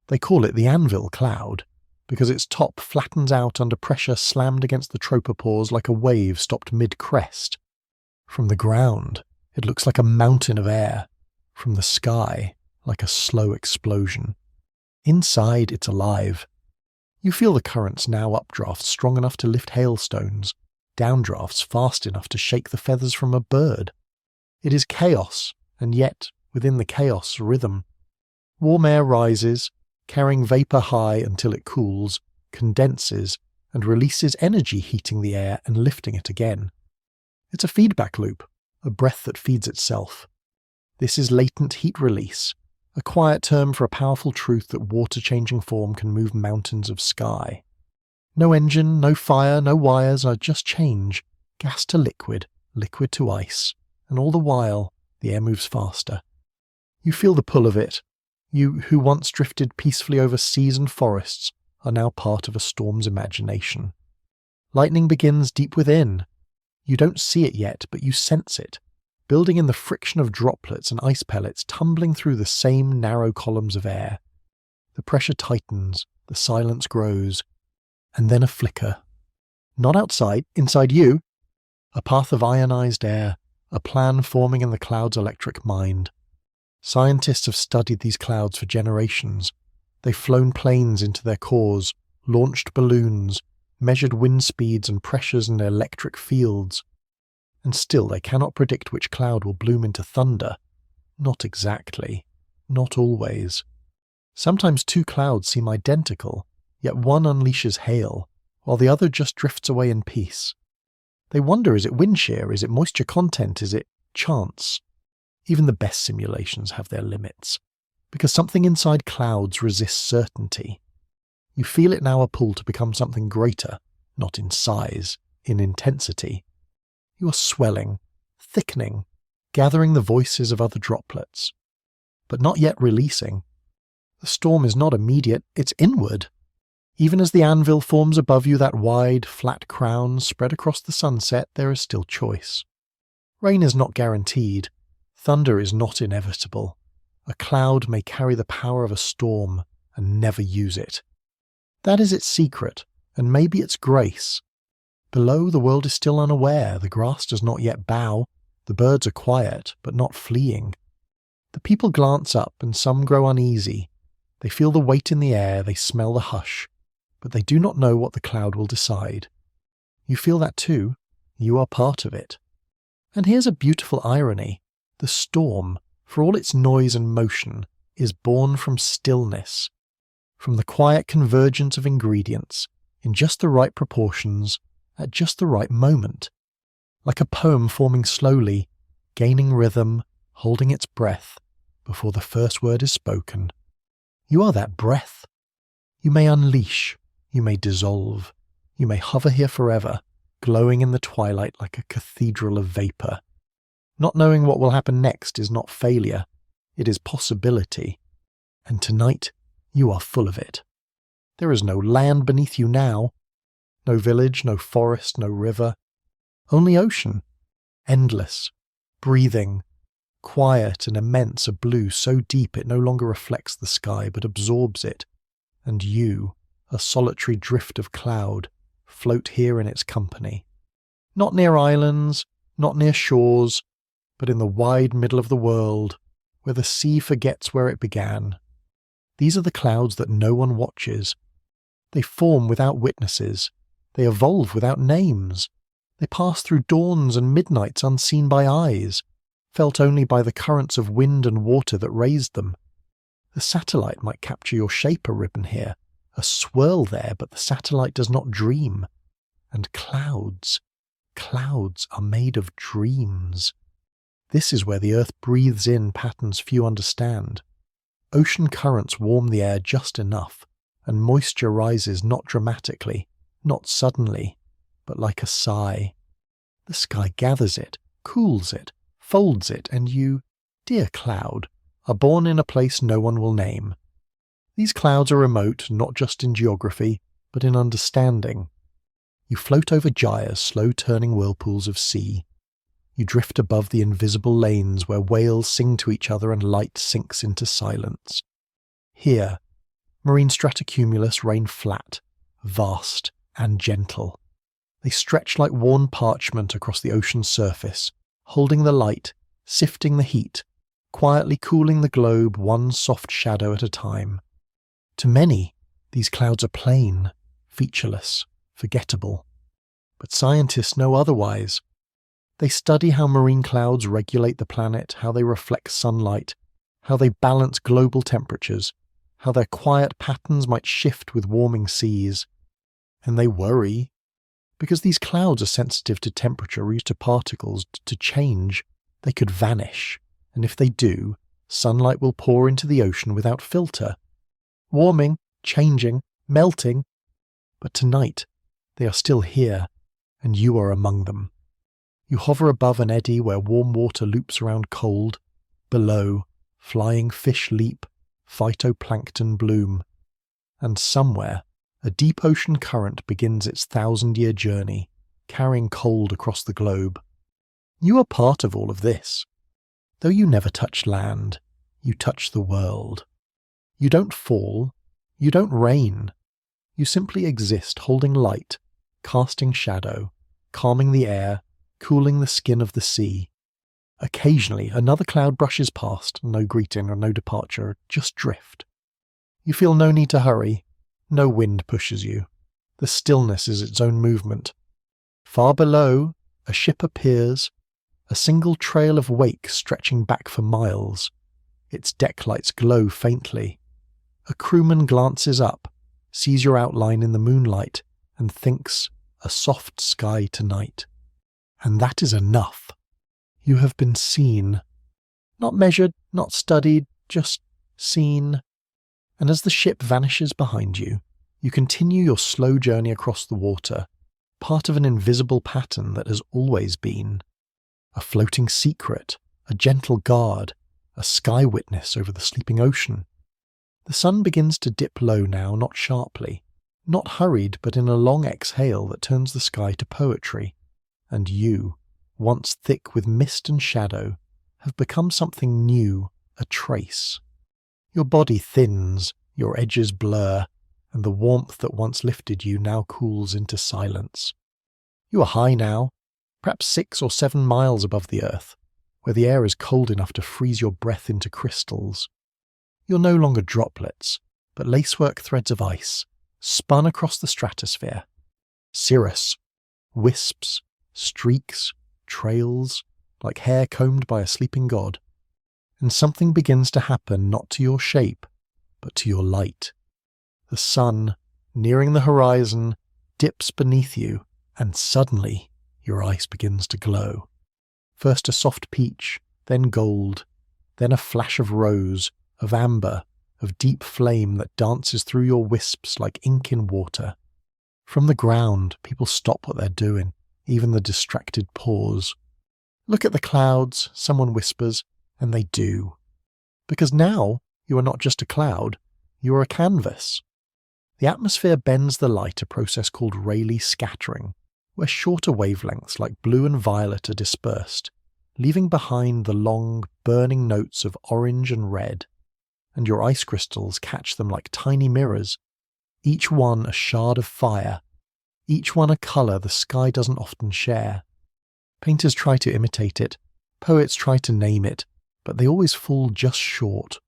They call it the anvil cloud, because its top flattens out under pressure slammed against the tropopause like a wave stopped mid-crest. From the ground, it looks like a mountain of air. From the sky, like a slow explosion. Inside, it's alive. You feel the currents now, updrafts strong enough to lift hailstones, downdrafts fast enough to shake the feathers from a bird. It is chaos, and yet, within the chaos, rhythm. Warm air rises, carrying vapor high until it cools, condenses, and releases energy, heating the air and lifting it again. It's a feedback loop, a breath that feeds itself. This is latent heat release, a quiet term for a powerful truth that water-changing form can move mountains of sky. No engine, no fire, no wires, just change, gas to liquid, liquid to ice, and all the while, the air moves faster. You feel the pull of it. You, who once drifted peacefully over seas and forests, are now part of a storm's imagination. Lightning begins deep within. You don't see it yet, but you sense it, building in the friction of droplets and ice pellets tumbling through the same narrow columns of air. The pressure tightens, the silence grows, and then a flicker. Not outside, inside you. A path of ionized air, a plan forming in the cloud's electric mind. Scientists have studied these clouds for generations. They've flown planes into their cores, launched balloons, measured wind speeds and pressures in their electric fields. And still they cannot predict which cloud will bloom into thunder. Not exactly. Not always. Sometimes two clouds seem identical, yet one unleashes hail, while the other just drifts away in peace. They wonder, is it wind shear, is it moisture content, is it chance? Even the best simulations have their limits, because something inside clouds resists certainty. You feel it now, a pull to become something greater, not in size, in intensity. You are swelling, thickening, gathering the voices of other droplets, but not yet releasing. The storm is not immediate, it's inward. Even as the anvil forms above you that wide, flat crown spread across the sunset, there is still choice. Rain is not guaranteed. Thunder is not inevitable. A cloud may carry the power of a storm and never use it. That is its secret, and maybe its grace. Below, the world is still unaware, the grass does not yet bow, the birds are quiet, but not fleeing. The people glance up, and some grow uneasy. They feel the weight in the air, they smell the hush, but they do not know what the cloud will decide. You feel that too. You are part of it. And here's a beautiful irony. The storm, for all its noise and motion, is born from stillness, from the quiet convergence of ingredients, in just the right proportions, at just the right moment. Like a poem forming slowly, gaining rhythm, holding its breath, before the first word is spoken. You are that breath. You may unleash, you may dissolve, you may hover here forever, glowing in the twilight like a cathedral of vapour. Not knowing what will happen next is not failure, it is possibility. And tonight, you are full of it. There is no land beneath you now. No village, no forest, no river. Only ocean. Endless. Breathing. Quiet and immense, a blue so deep it no longer reflects the sky but absorbs it. And you, a solitary drift of cloud, float here in its company. Not near islands, not near shores, but in the wide middle of the world, where the sea forgets where it began. These are the clouds that no one watches. They form without witnesses. They evolve without names. They pass through dawns and midnights unseen by eyes, felt only by the currents of wind and water that raised them. The satellite might capture your shape a ribbon here, a swirl there, but the satellite does not dream. And clouds are made of dreams. This is where the earth breathes in patterns few understand. Ocean currents warm the air just enough, and moisture rises not dramatically, not suddenly, but like a sigh. The sky gathers it, cools it, folds it, and you, dear cloud, are born in a place no one will name. These clouds are remote not just in geography, but in understanding. You float over gyres, slow-turning whirlpools of sea. You drift above the invisible lanes where whales sing to each other and light sinks into silence. Here, marine stratocumulus rain flat, vast, and gentle. They stretch like worn parchment across the ocean's surface, holding the light, sifting the heat, quietly cooling the globe one soft shadow at a time. To many, these clouds are plain, featureless, forgettable. But scientists know otherwise. They study how marine clouds regulate the planet, how they reflect sunlight, how they balance global temperatures, how their quiet patterns might shift with warming seas. And they worry, because these clouds are sensitive to temperature or to particles. To change, they could vanish, and if they do, sunlight will pour into the ocean without filter. Warming, changing, melting. But tonight, they are still here, and you are among them. You hover above an eddy where warm water loops around cold. Below, flying fish leap, phytoplankton bloom. And somewhere, a deep ocean current begins its 1,000-year journey, carrying cold across the globe. You are part of all of this. Though you never touch land, you touch the world. You don't fall, you don't rain. You simply exist, holding light, casting shadow, calming the air, cooling the skin of the sea. Occasionally, another cloud brushes past, no greeting or no departure, just drift. You feel no need to hurry. No wind pushes you. The stillness is its own movement. Far below, a ship appears, a single trail of wake stretching back for miles. Its deck lights glow faintly. A crewman glances up, sees your outline in the moonlight, and thinks, a soft sky tonight. And that is enough. You have been seen. Not measured, not studied, just seen. And as the ship vanishes behind you, you continue your slow journey across the water, part of an invisible pattern that has always been. A floating secret, a gentle guard, a sky witness over the sleeping ocean. The sun begins to dip low now, not sharply, not hurried, but in a long exhale that turns the sky to poetry. And you, once thick with mist and shadow, have become something new, a trace. Your body thins, your edges blur, and the warmth that once lifted you now cools into silence. You are high now, perhaps 6 or 7 miles above the earth, where the air is cold enough to freeze your breath into crystals. You're no longer droplets, but lacework threads of ice, spun across the stratosphere. Cirrus, wisps, streaks, trails, like hair combed by a sleeping god. And something begins to happen not to your shape, but to your light. The sun, nearing the horizon, dips beneath you, and suddenly your ice begins to glow. First a soft peach, then gold, then a flash of rose, of amber, of deep flame that dances through your wisps like ink in water. From the ground, people stop what they're doing, even the distracted pause. Look at the clouds, someone whispers, and they do. Because now you are not just a cloud, you are a canvas. The atmosphere bends the light, a process called Rayleigh scattering, where shorter wavelengths like blue and violet are dispersed, leaving behind the long, burning notes of orange and red, and your ice crystals catch them like tiny mirrors, each one a shard of fire, each one a colour the sky doesn't often share. Painters try to imitate it, poets try to name it, but they always fall just short.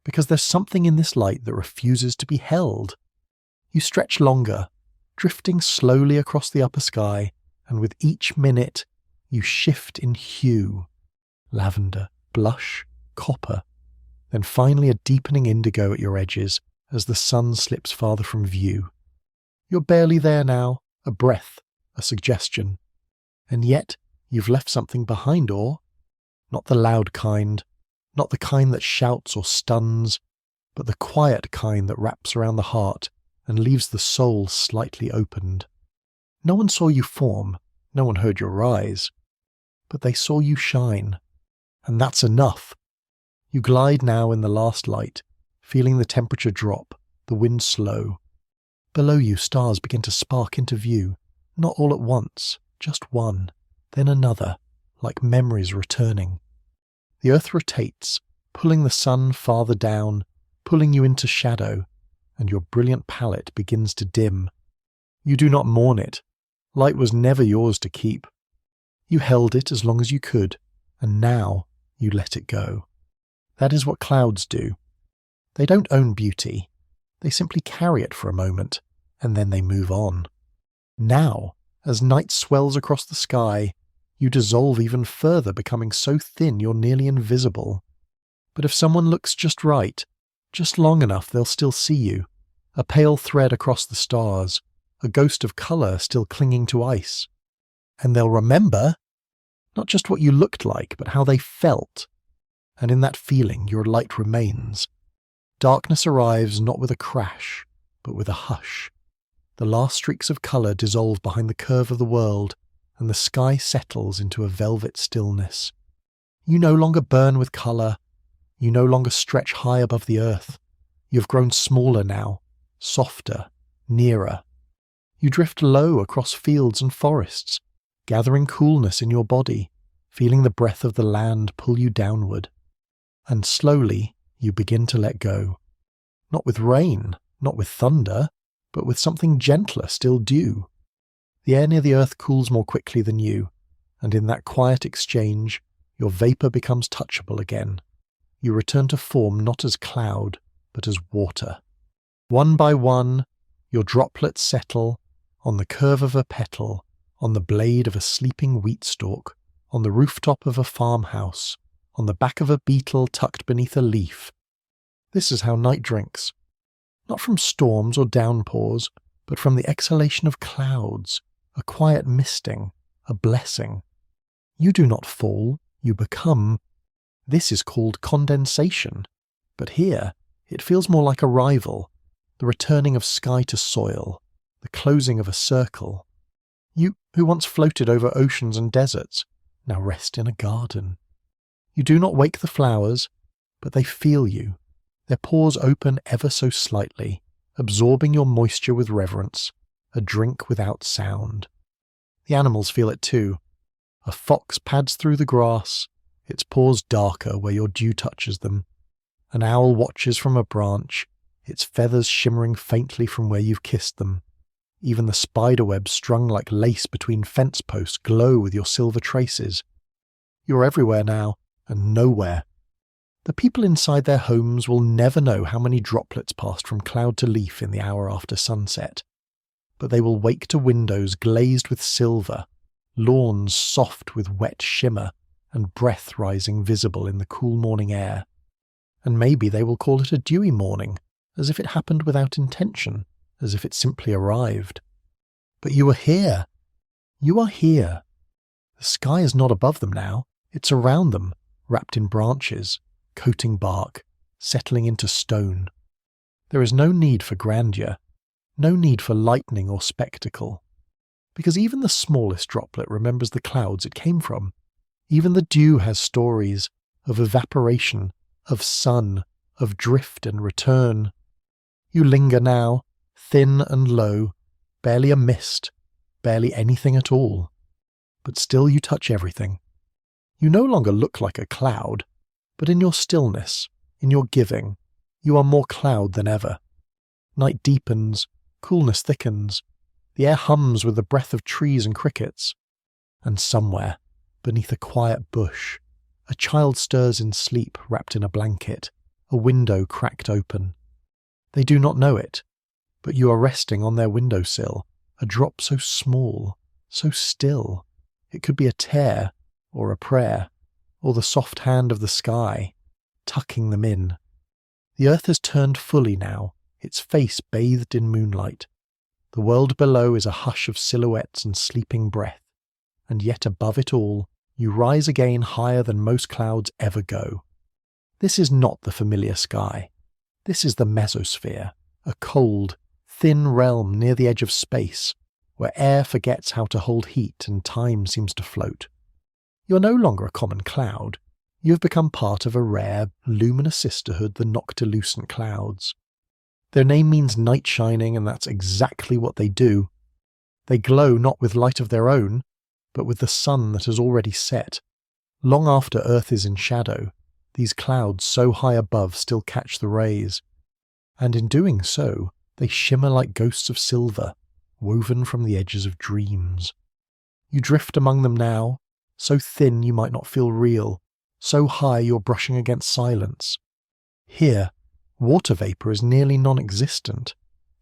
Because there's something in this light that refuses to be held. You stretch longer, drifting slowly across the upper sky, and with each minute, you shift in hue. Lavender, blush, copper, then finally a deepening indigo at your edges as the sun slips farther from view. You're barely there now, a breath, a suggestion. And yet, you've left something behind, or not the loud kind, not the kind that shouts or stuns, but the quiet kind that wraps around the heart and leaves the soul slightly opened. No one saw you form, no one heard your rise, but they saw you shine, and that's enough. You glide now in the last light, feeling the temperature drop, the wind slow. Below you stars begin to spark into view, not all at once, just one, then another, like memories returning. The earth rotates, pulling the sun farther down, pulling you into shadow, and your brilliant palette begins to dim. You do not mourn it. Light was never yours to keep. You held it as long as you could, and now you let it go. That is what clouds do. They don't own beauty. They simply carry it for a moment, and then they move on. Now, as night swells across the sky, you dissolve even further, becoming so thin you're nearly invisible. But if someone looks just right, just long enough, they'll still see you, a pale thread across the stars, a ghost of colour still clinging to ice. And they'll remember not just what you looked like, but how they felt. And in that feeling, your light remains. Darkness arrives not with a crash, but with a hush. The last streaks of colour dissolve behind the curve of the world, and the sky settles into a velvet stillness. You no longer burn with colour. You no longer stretch high above the earth. You have grown smaller now, softer, nearer. You drift low across fields and forests, gathering coolness in your body, feeling the breath of the land pull you downward. And slowly you begin to let go. Not with rain, not with thunder, but with something gentler still due. The air near the earth cools more quickly than you, and in that quiet exchange, your vapour becomes touchable again. You return to form not as cloud, but as water. One by one, your droplets settle on the curve of a petal, on the blade of a sleeping wheat stalk, on the rooftop of a farmhouse, on the back of a beetle tucked beneath a leaf. This is how night drinks. Not from storms or downpours, but from the exhalation of clouds, a quiet misting, a blessing. You do not fall, you become. This is called condensation, but here it feels more like arrival, the returning of sky to soil, the closing of a circle. You, who once floated over oceans and deserts, now rest in a garden. You do not wake the flowers, but they feel you. Their pores open ever so slightly, absorbing your moisture with reverence, a drink without sound. The animals feel it too. A fox pads through the grass, its paws darker where your dew touches them. An owl watches from a branch, its feathers shimmering faintly from where you've kissed them. Even the spiderwebs strung like lace between fence posts glow with your silver traces. You're everywhere now, and nowhere. The people inside their homes will never know how many droplets passed from cloud to leaf in the hour after sunset, but they will wake to windows glazed with silver, lawns soft with wet shimmer, and breath rising visible in the cool morning air. And maybe they will call it a dewy morning, as if it happened without intention, as if it simply arrived. But you are here. You are here. The sky is not above them now, it's around them, wrapped in branches, coating bark, settling into stone. There is no need for grandeur, no need for lightning or spectacle. Because even the smallest droplet remembers the clouds it came from. Even the dew has stories of evaporation, of sun, of drift and return. You linger now, thin and low, barely a mist, barely anything at all. But still you touch everything. You no longer look like a cloud, but in your stillness, in your giving, you are more cloud than ever. Night deepens, coolness thickens, the air hums with the breath of trees and crickets, and somewhere, beneath a quiet bush, a child stirs in sleep wrapped in a blanket, a window cracked open. They do not know it, but you are resting on their windowsill, a drop so small, so still, it could be a tear, or a prayer, or the soft hand of the sky, tucking them in. The earth has turned fully now, its face bathed in moonlight. The world below is a hush of silhouettes and sleeping breath, and yet above it all, you rise again higher than most clouds ever go. This is not the familiar sky. This is the mesosphere, a cold, thin realm near the edge of space, where air forgets how to hold heat and time seems to float. You're no longer a common cloud. You have become part of a rare, luminous sisterhood, the noctilucent clouds. Their name means night shining, and that's exactly what they do. They glow not with light of their own, but with the sun that has already set. Long after Earth is in shadow, these clouds so high above still catch the rays, and in doing so, they shimmer like ghosts of silver, woven from the edges of dreams. You drift among them now, so thin you might not feel real, so high you're brushing against silence. Here, water vapour is nearly non-existent,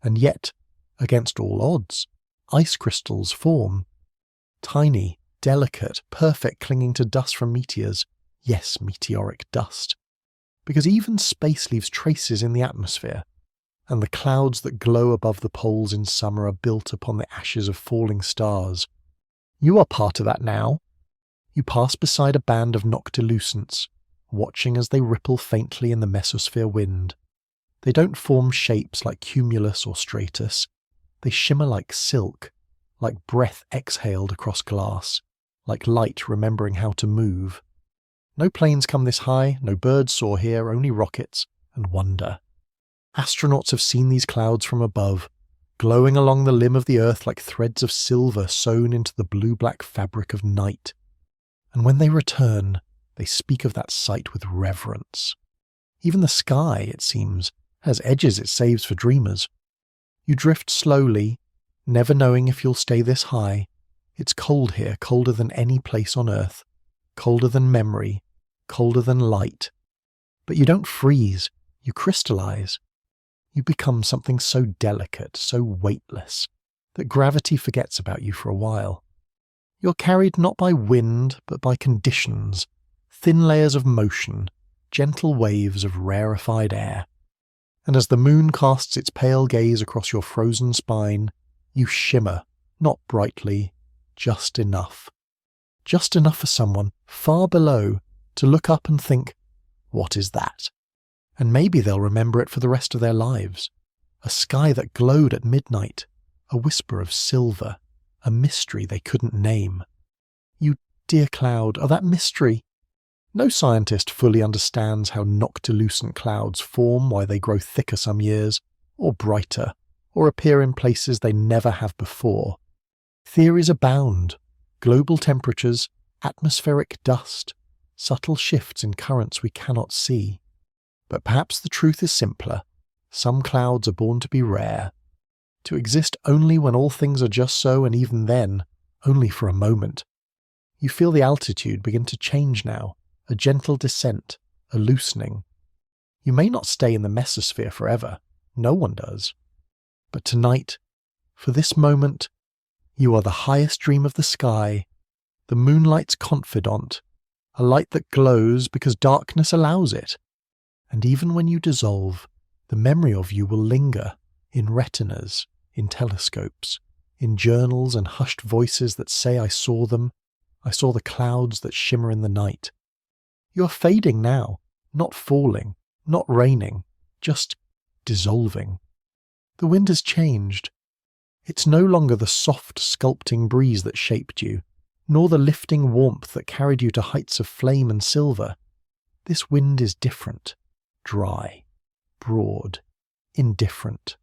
and yet, against all odds, ice crystals form. Tiny, delicate, perfect, clinging to dust from meteors. Yes, meteoric dust. Because even space leaves traces in the atmosphere, and the clouds that glow above the poles in summer are built upon the ashes of falling stars. You are part of that now. You pass beside a band of noctilucents, watching as they ripple faintly in the mesosphere wind. They don't form shapes like cumulus or stratus. They shimmer like silk, like breath exhaled across glass, like light remembering how to move. No planes come this high, no birds soar here, only rockets and wonder. Astronauts have seen these clouds from above, glowing along the limb of the earth like threads of silver sewn into the blue-black fabric of night. And when they return, they speak of that sight with reverence. Even the sky, it seems, has edges it saves for dreamers. You drift slowly, never knowing if you'll stay this high. It's cold here, colder than any place on earth, colder than memory, colder than light. But you don't freeze, you crystallize. You become something so delicate, so weightless, that gravity forgets about you for a while. You're carried not by wind, but by conditions, thin layers of motion, gentle waves of rarefied air. And as the moon casts its pale gaze across your frozen spine, you shimmer, not brightly, just enough. Just enough for someone, far below, to look up and think, what is that? And maybe they'll remember it for the rest of their lives. A sky that glowed at midnight, a whisper of silver, a mystery they couldn't name. You dear cloud are that mystery. No scientist fully understands how noctilucent clouds form, why they grow thicker some years, or brighter, or appear in places they never have before. Theories abound: global temperatures, atmospheric dust, subtle shifts in currents we cannot see. But perhaps the truth is simpler. Some clouds are born to be rare, to exist only when all things are just so, and even then, only for a moment. You feel the altitude begin to change now, a gentle descent, a loosening. You may not stay in the mesosphere forever, no one does. But tonight, for this moment, you are the highest dream of the sky, the moonlight's confidant, a light that glows because darkness allows it. And even when you dissolve, the memory of you will linger in retinas, in telescopes, in journals and hushed voices that say I saw them, I saw the clouds that shimmer in the night. You are fading now, not falling, not raining, just dissolving. The wind has changed. It's no longer the soft, sculpting breeze that shaped you, nor the lifting warmth that carried you to heights of flame and silver. This wind is different, dry, broad, indifferent.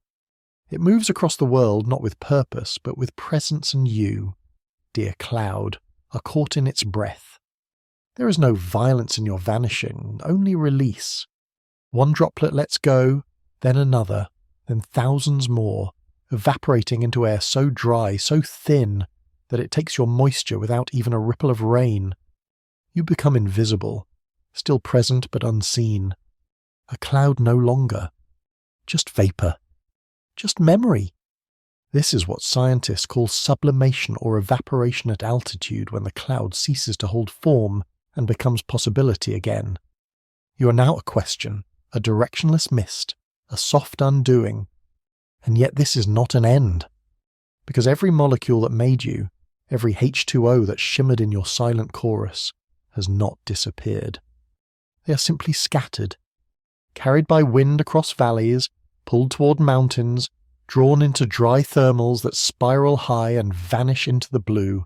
It moves across the world not with purpose, but with presence, and you, dear cloud, are caught in its breath. There is no violence in your vanishing, only release. One droplet lets go, then another, then thousands more, evaporating into air so dry, so thin, that it takes your moisture without even a ripple of rain. You become invisible, still present but unseen. A cloud no longer. Just vapor. Just memory. This is what scientists call sublimation or evaporation at altitude, when the cloud ceases to hold form and becomes possibility again. You are now a question, a directionless mist, a soft undoing. And yet this is not an end. Because every molecule that made you, every H2O that shimmered in your silent chorus, has not disappeared. They are simply scattered, carried by wind across valleys, pulled toward mountains, drawn into dry thermals that spiral high and vanish into the blue.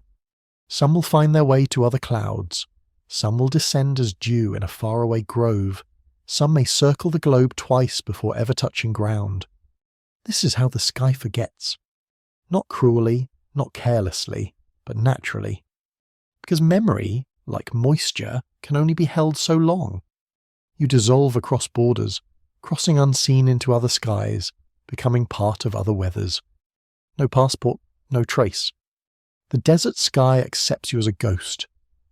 Some will find their way to other clouds. Some will descend as dew in a faraway grove. Some may circle the globe twice before ever touching ground. This is how the sky forgets. Not cruelly, not carelessly, but naturally. Because memory, like moisture, can only be held so long. You dissolve across borders, crossing unseen into other skies, becoming part of other weathers. No passport, no trace. The desert sky accepts you as a ghost,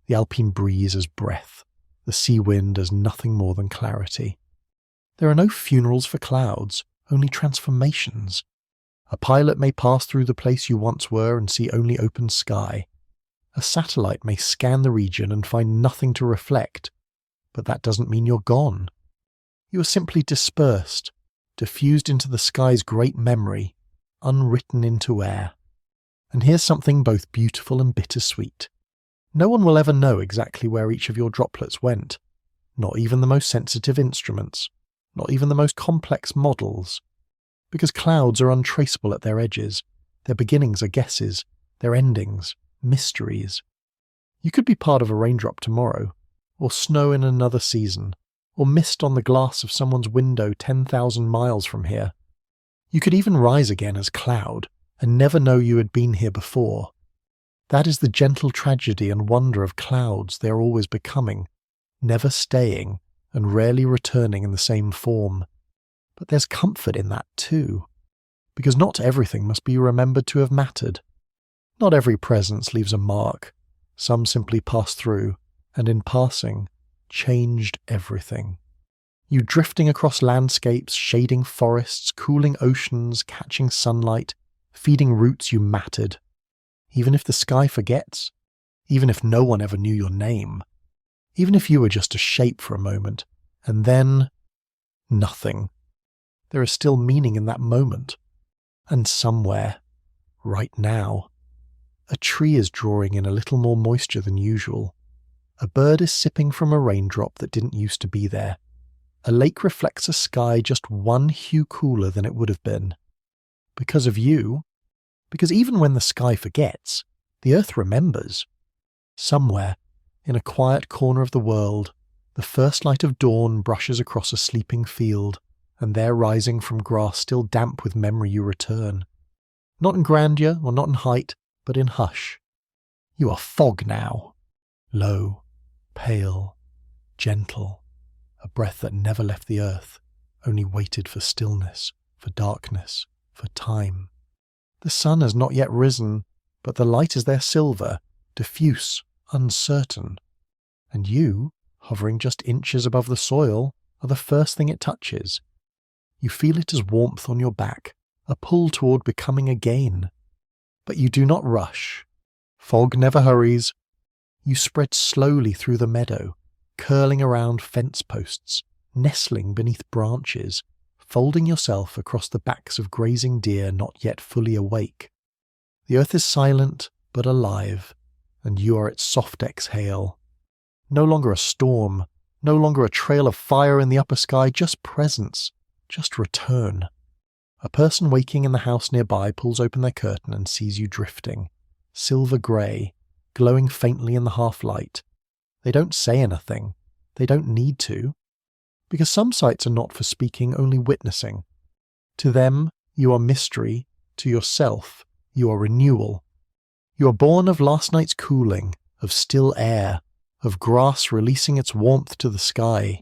the alpine breeze as breath, the sea wind as nothing more than clarity. There are no funerals for clouds, only transformations. A pilot may pass through the place you once were and see only open sky. A satellite may scan the region and find nothing to reflect, but that doesn't mean you're gone. You are simply dispersed, diffused into the sky's great memory, unwritten into air. And here's something both beautiful and bittersweet. No one will ever know exactly where each of your droplets went, not even the most sensitive instruments, not even the most complex models. Because clouds are untraceable at their edges, their beginnings are guesses, their endings, mysteries. You could be part of a raindrop tomorrow, or snow in another season, or mist on the glass of someone's window 10,000 miles from here. You could even rise again as cloud, and never know you had been here before. That is the gentle tragedy and wonder of clouds. They are always becoming, never staying, and rarely returning in the same form. But there's comfort in that too, because not everything must be remembered to have mattered. Not every presence leaves a mark. Some simply pass through, and in passing, changed everything. You drifting across landscapes, shading forests, cooling oceans, catching sunlight, feeding roots, you mattered. Even if the sky forgets, even if no one ever knew your name, even if you were just a shape for a moment, and then nothing. There is still meaning in that moment. And somewhere, right now, a tree is drawing in a little more moisture than usual. A bird is sipping from a raindrop that didn't used to be there. A lake reflects a sky just one hue cooler than it would have been. Because of you, because even when the sky forgets, the earth remembers. Somewhere, in a quiet corner of the world, the first light of dawn brushes across a sleeping field, and there rising from grass still damp with memory you return. Not in grandeur or not in height, but in hush. You are fog now, low, pale, gentle, a breath that never left the earth, only waited for stillness, for darkness, for time. The sun has not yet risen, but the light is there silver, diffuse, uncertain. And you, hovering just inches above the soil, are the first thing it touches. You feel it as warmth on your back, a pull toward becoming again. But you do not rush. Fog never hurries. You spread slowly through the meadow, curling around fence posts, nestling beneath branches, folding yourself across the backs of grazing deer not yet fully awake. The earth is silent but alive, and you are its soft exhale. No longer a storm, no longer a trail of fire in the upper sky, just presence, just return. A person waking in the house nearby pulls open their curtain and sees you drifting, silver grey, glowing faintly in the half-light. They don't say anything. They don't need to. Because some sights are not for speaking, only witnessing. To them, you are mystery. To yourself, you are renewal. You are born of last night's cooling, of still air, of grass releasing its warmth to the sky.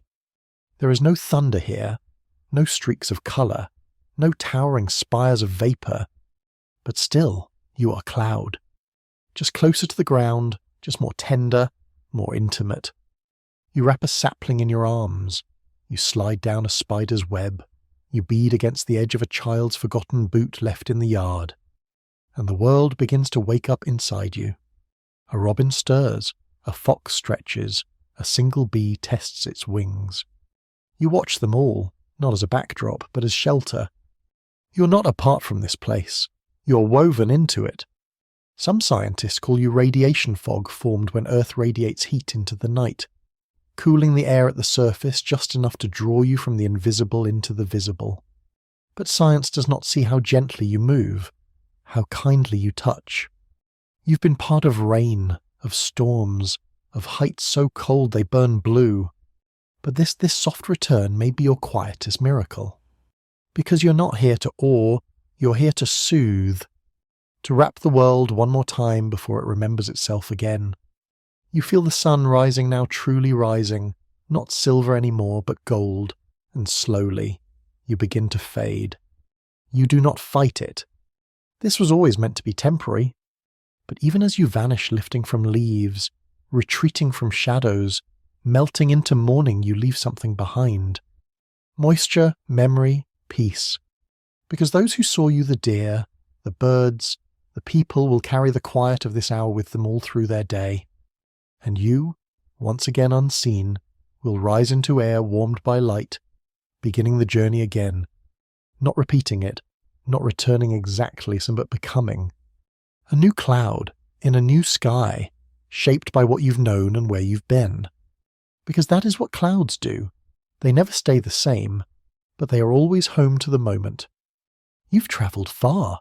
There is no thunder here, no streaks of colour, no towering spires of vapour, but still you are cloud. Just closer to the ground, just more tender, more intimate. You wrap a sapling in your arms, you slide down a spider's web, you bead against the edge of a child's forgotten boot left in the yard, and the world begins to wake up inside you. A robin stirs, a fox stretches, a single bee tests its wings. You watch them all, not as a backdrop, but as shelter. You're not apart from this place. You're woven into it. Some scientists call you radiation fog formed when Earth radiates heat into the night, cooling the air at the surface just enough to draw you from the invisible into the visible. But science does not see how gently you move, how kindly you touch. You've been part of rain, of storms, of heights so cold they burn blue. But this soft return may be your quietest miracle. Because you're not here to awe, you're here to soothe, to wrap the world one more time before it remembers itself again. You feel the sun rising now, truly rising, not silver anymore, but gold, and slowly you begin to fade. You do not fight it. This was always meant to be temporary. But even as you vanish lifting from leaves, retreating from shadows, melting into morning, you leave something behind. Moisture, memory, peace. Because those who saw you, the deer, the birds, the people, will carry the quiet of this hour with them all through their day. And you, once again unseen, will rise into air warmed by light, beginning the journey again, not repeating it, not returning exactly, but becoming. A new cloud, in a new sky, shaped by what you've known and where you've been. Because that is what clouds do. They never stay the same, but they are always home to the moment. You've travelled far.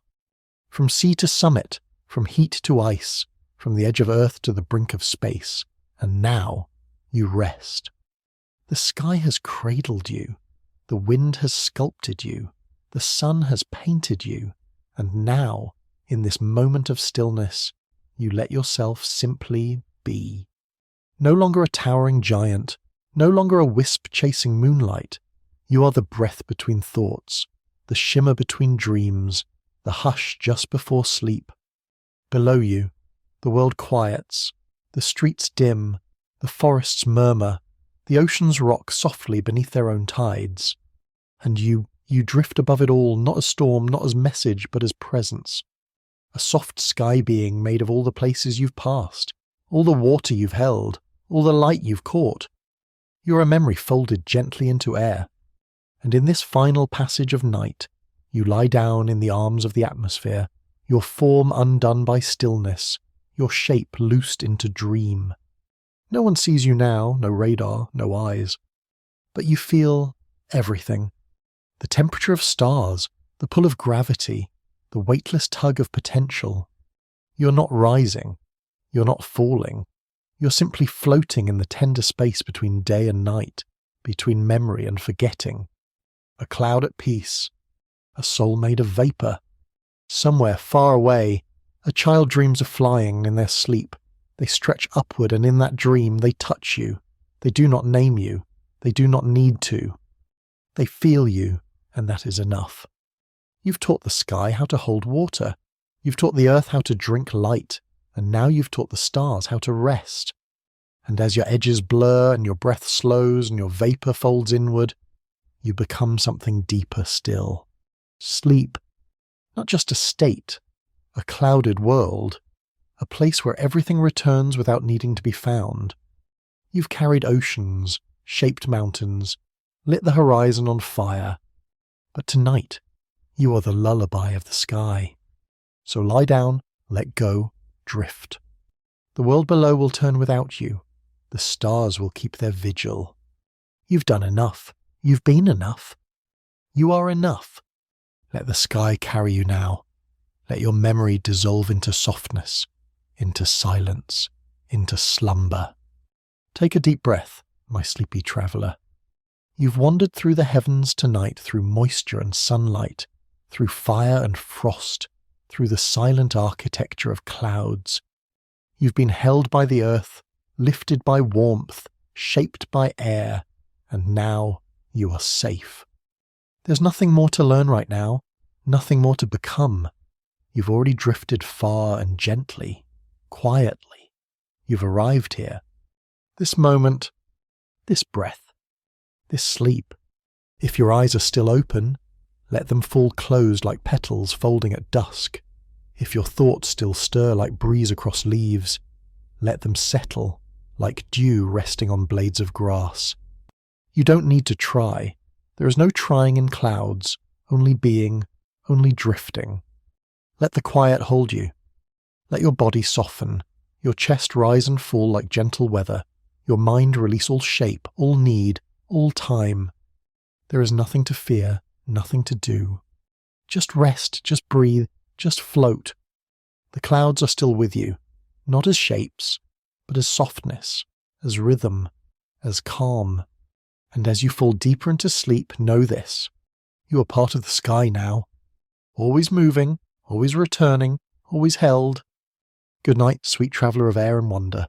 From sea to summit, from heat to ice, from the edge of earth to the brink of space, and now you rest. The sky has cradled you, the wind has sculpted you, the sun has painted you, and now, in this moment of stillness, you let yourself simply be. No longer a towering giant, no longer a wisp chasing moonlight. You are the breath between thoughts, the shimmer between dreams, the hush just before sleep. Below you, the world quiets, the streets dim, the forests murmur, the oceans rock softly beneath their own tides. And you drift above it all, not as storm, not as message, but as presence. A soft sky being made of all the places you've passed, all the water you've held, all the light you've caught. You're a memory folded gently into air. And in this final passage of night, you lie down in the arms of the atmosphere, your form undone by stillness, your shape loosed into dream. No one sees you now, no radar, no eyes. But you feel everything. The temperature of stars, the pull of gravity, the weightless tug of potential. You're not rising. You're not falling. You're simply floating in the tender space between day and night, between memory and forgetting. A cloud at peace. A soul made of vapour. Somewhere far away, a child dreams of flying in their sleep. They stretch upward, and in that dream they touch you. They do not name you. They do not need to. They feel you, and that is enough. You've taught the sky how to hold water. You've taught the earth how to drink light, and now you've taught the stars how to rest. And as your edges blur and your breath slows and your vapour folds inward, you become something deeper still. Sleep. Not just a state, a clouded world, a place where everything returns without needing to be found. You've carried oceans, shaped mountains, lit the horizon on fire. But tonight, you are the lullaby of the sky. So lie down, let go, drift. The world below will turn without you. The stars will keep their vigil. You've done enough. You've been enough. You are enough. Let the sky carry you now. Let your memory dissolve into softness, into silence, into slumber. Take a deep breath, my sleepy traveller. You've wandered through the heavens tonight, through moisture and sunlight, through fire and frost, through the silent architecture of clouds. You've been held by the earth, lifted by warmth, shaped by air, and now you are safe. There's nothing more to learn right now, nothing more to become. You've already drifted far and gently, quietly. You've arrived here. This moment, this breath, this sleep. If your eyes are still open, let them fall closed like petals folding at dusk. If your thoughts still stir like breeze across leaves, let them settle like dew resting on blades of grass. You don't need to try. There is no trying in clouds, only being, only drifting. Let the quiet hold you. Let your body soften, your chest rise and fall like gentle weather, your mind release all shape, all need, all time. There is nothing to fear, nothing to do. Just rest, just breathe, just float. The clouds are still with you, not as shapes, but as softness, as rhythm, as calm. And as you fall deeper into sleep, know this. You are part of the sky now. Always moving, always returning, always held. Good night, sweet traveller of air and wonder.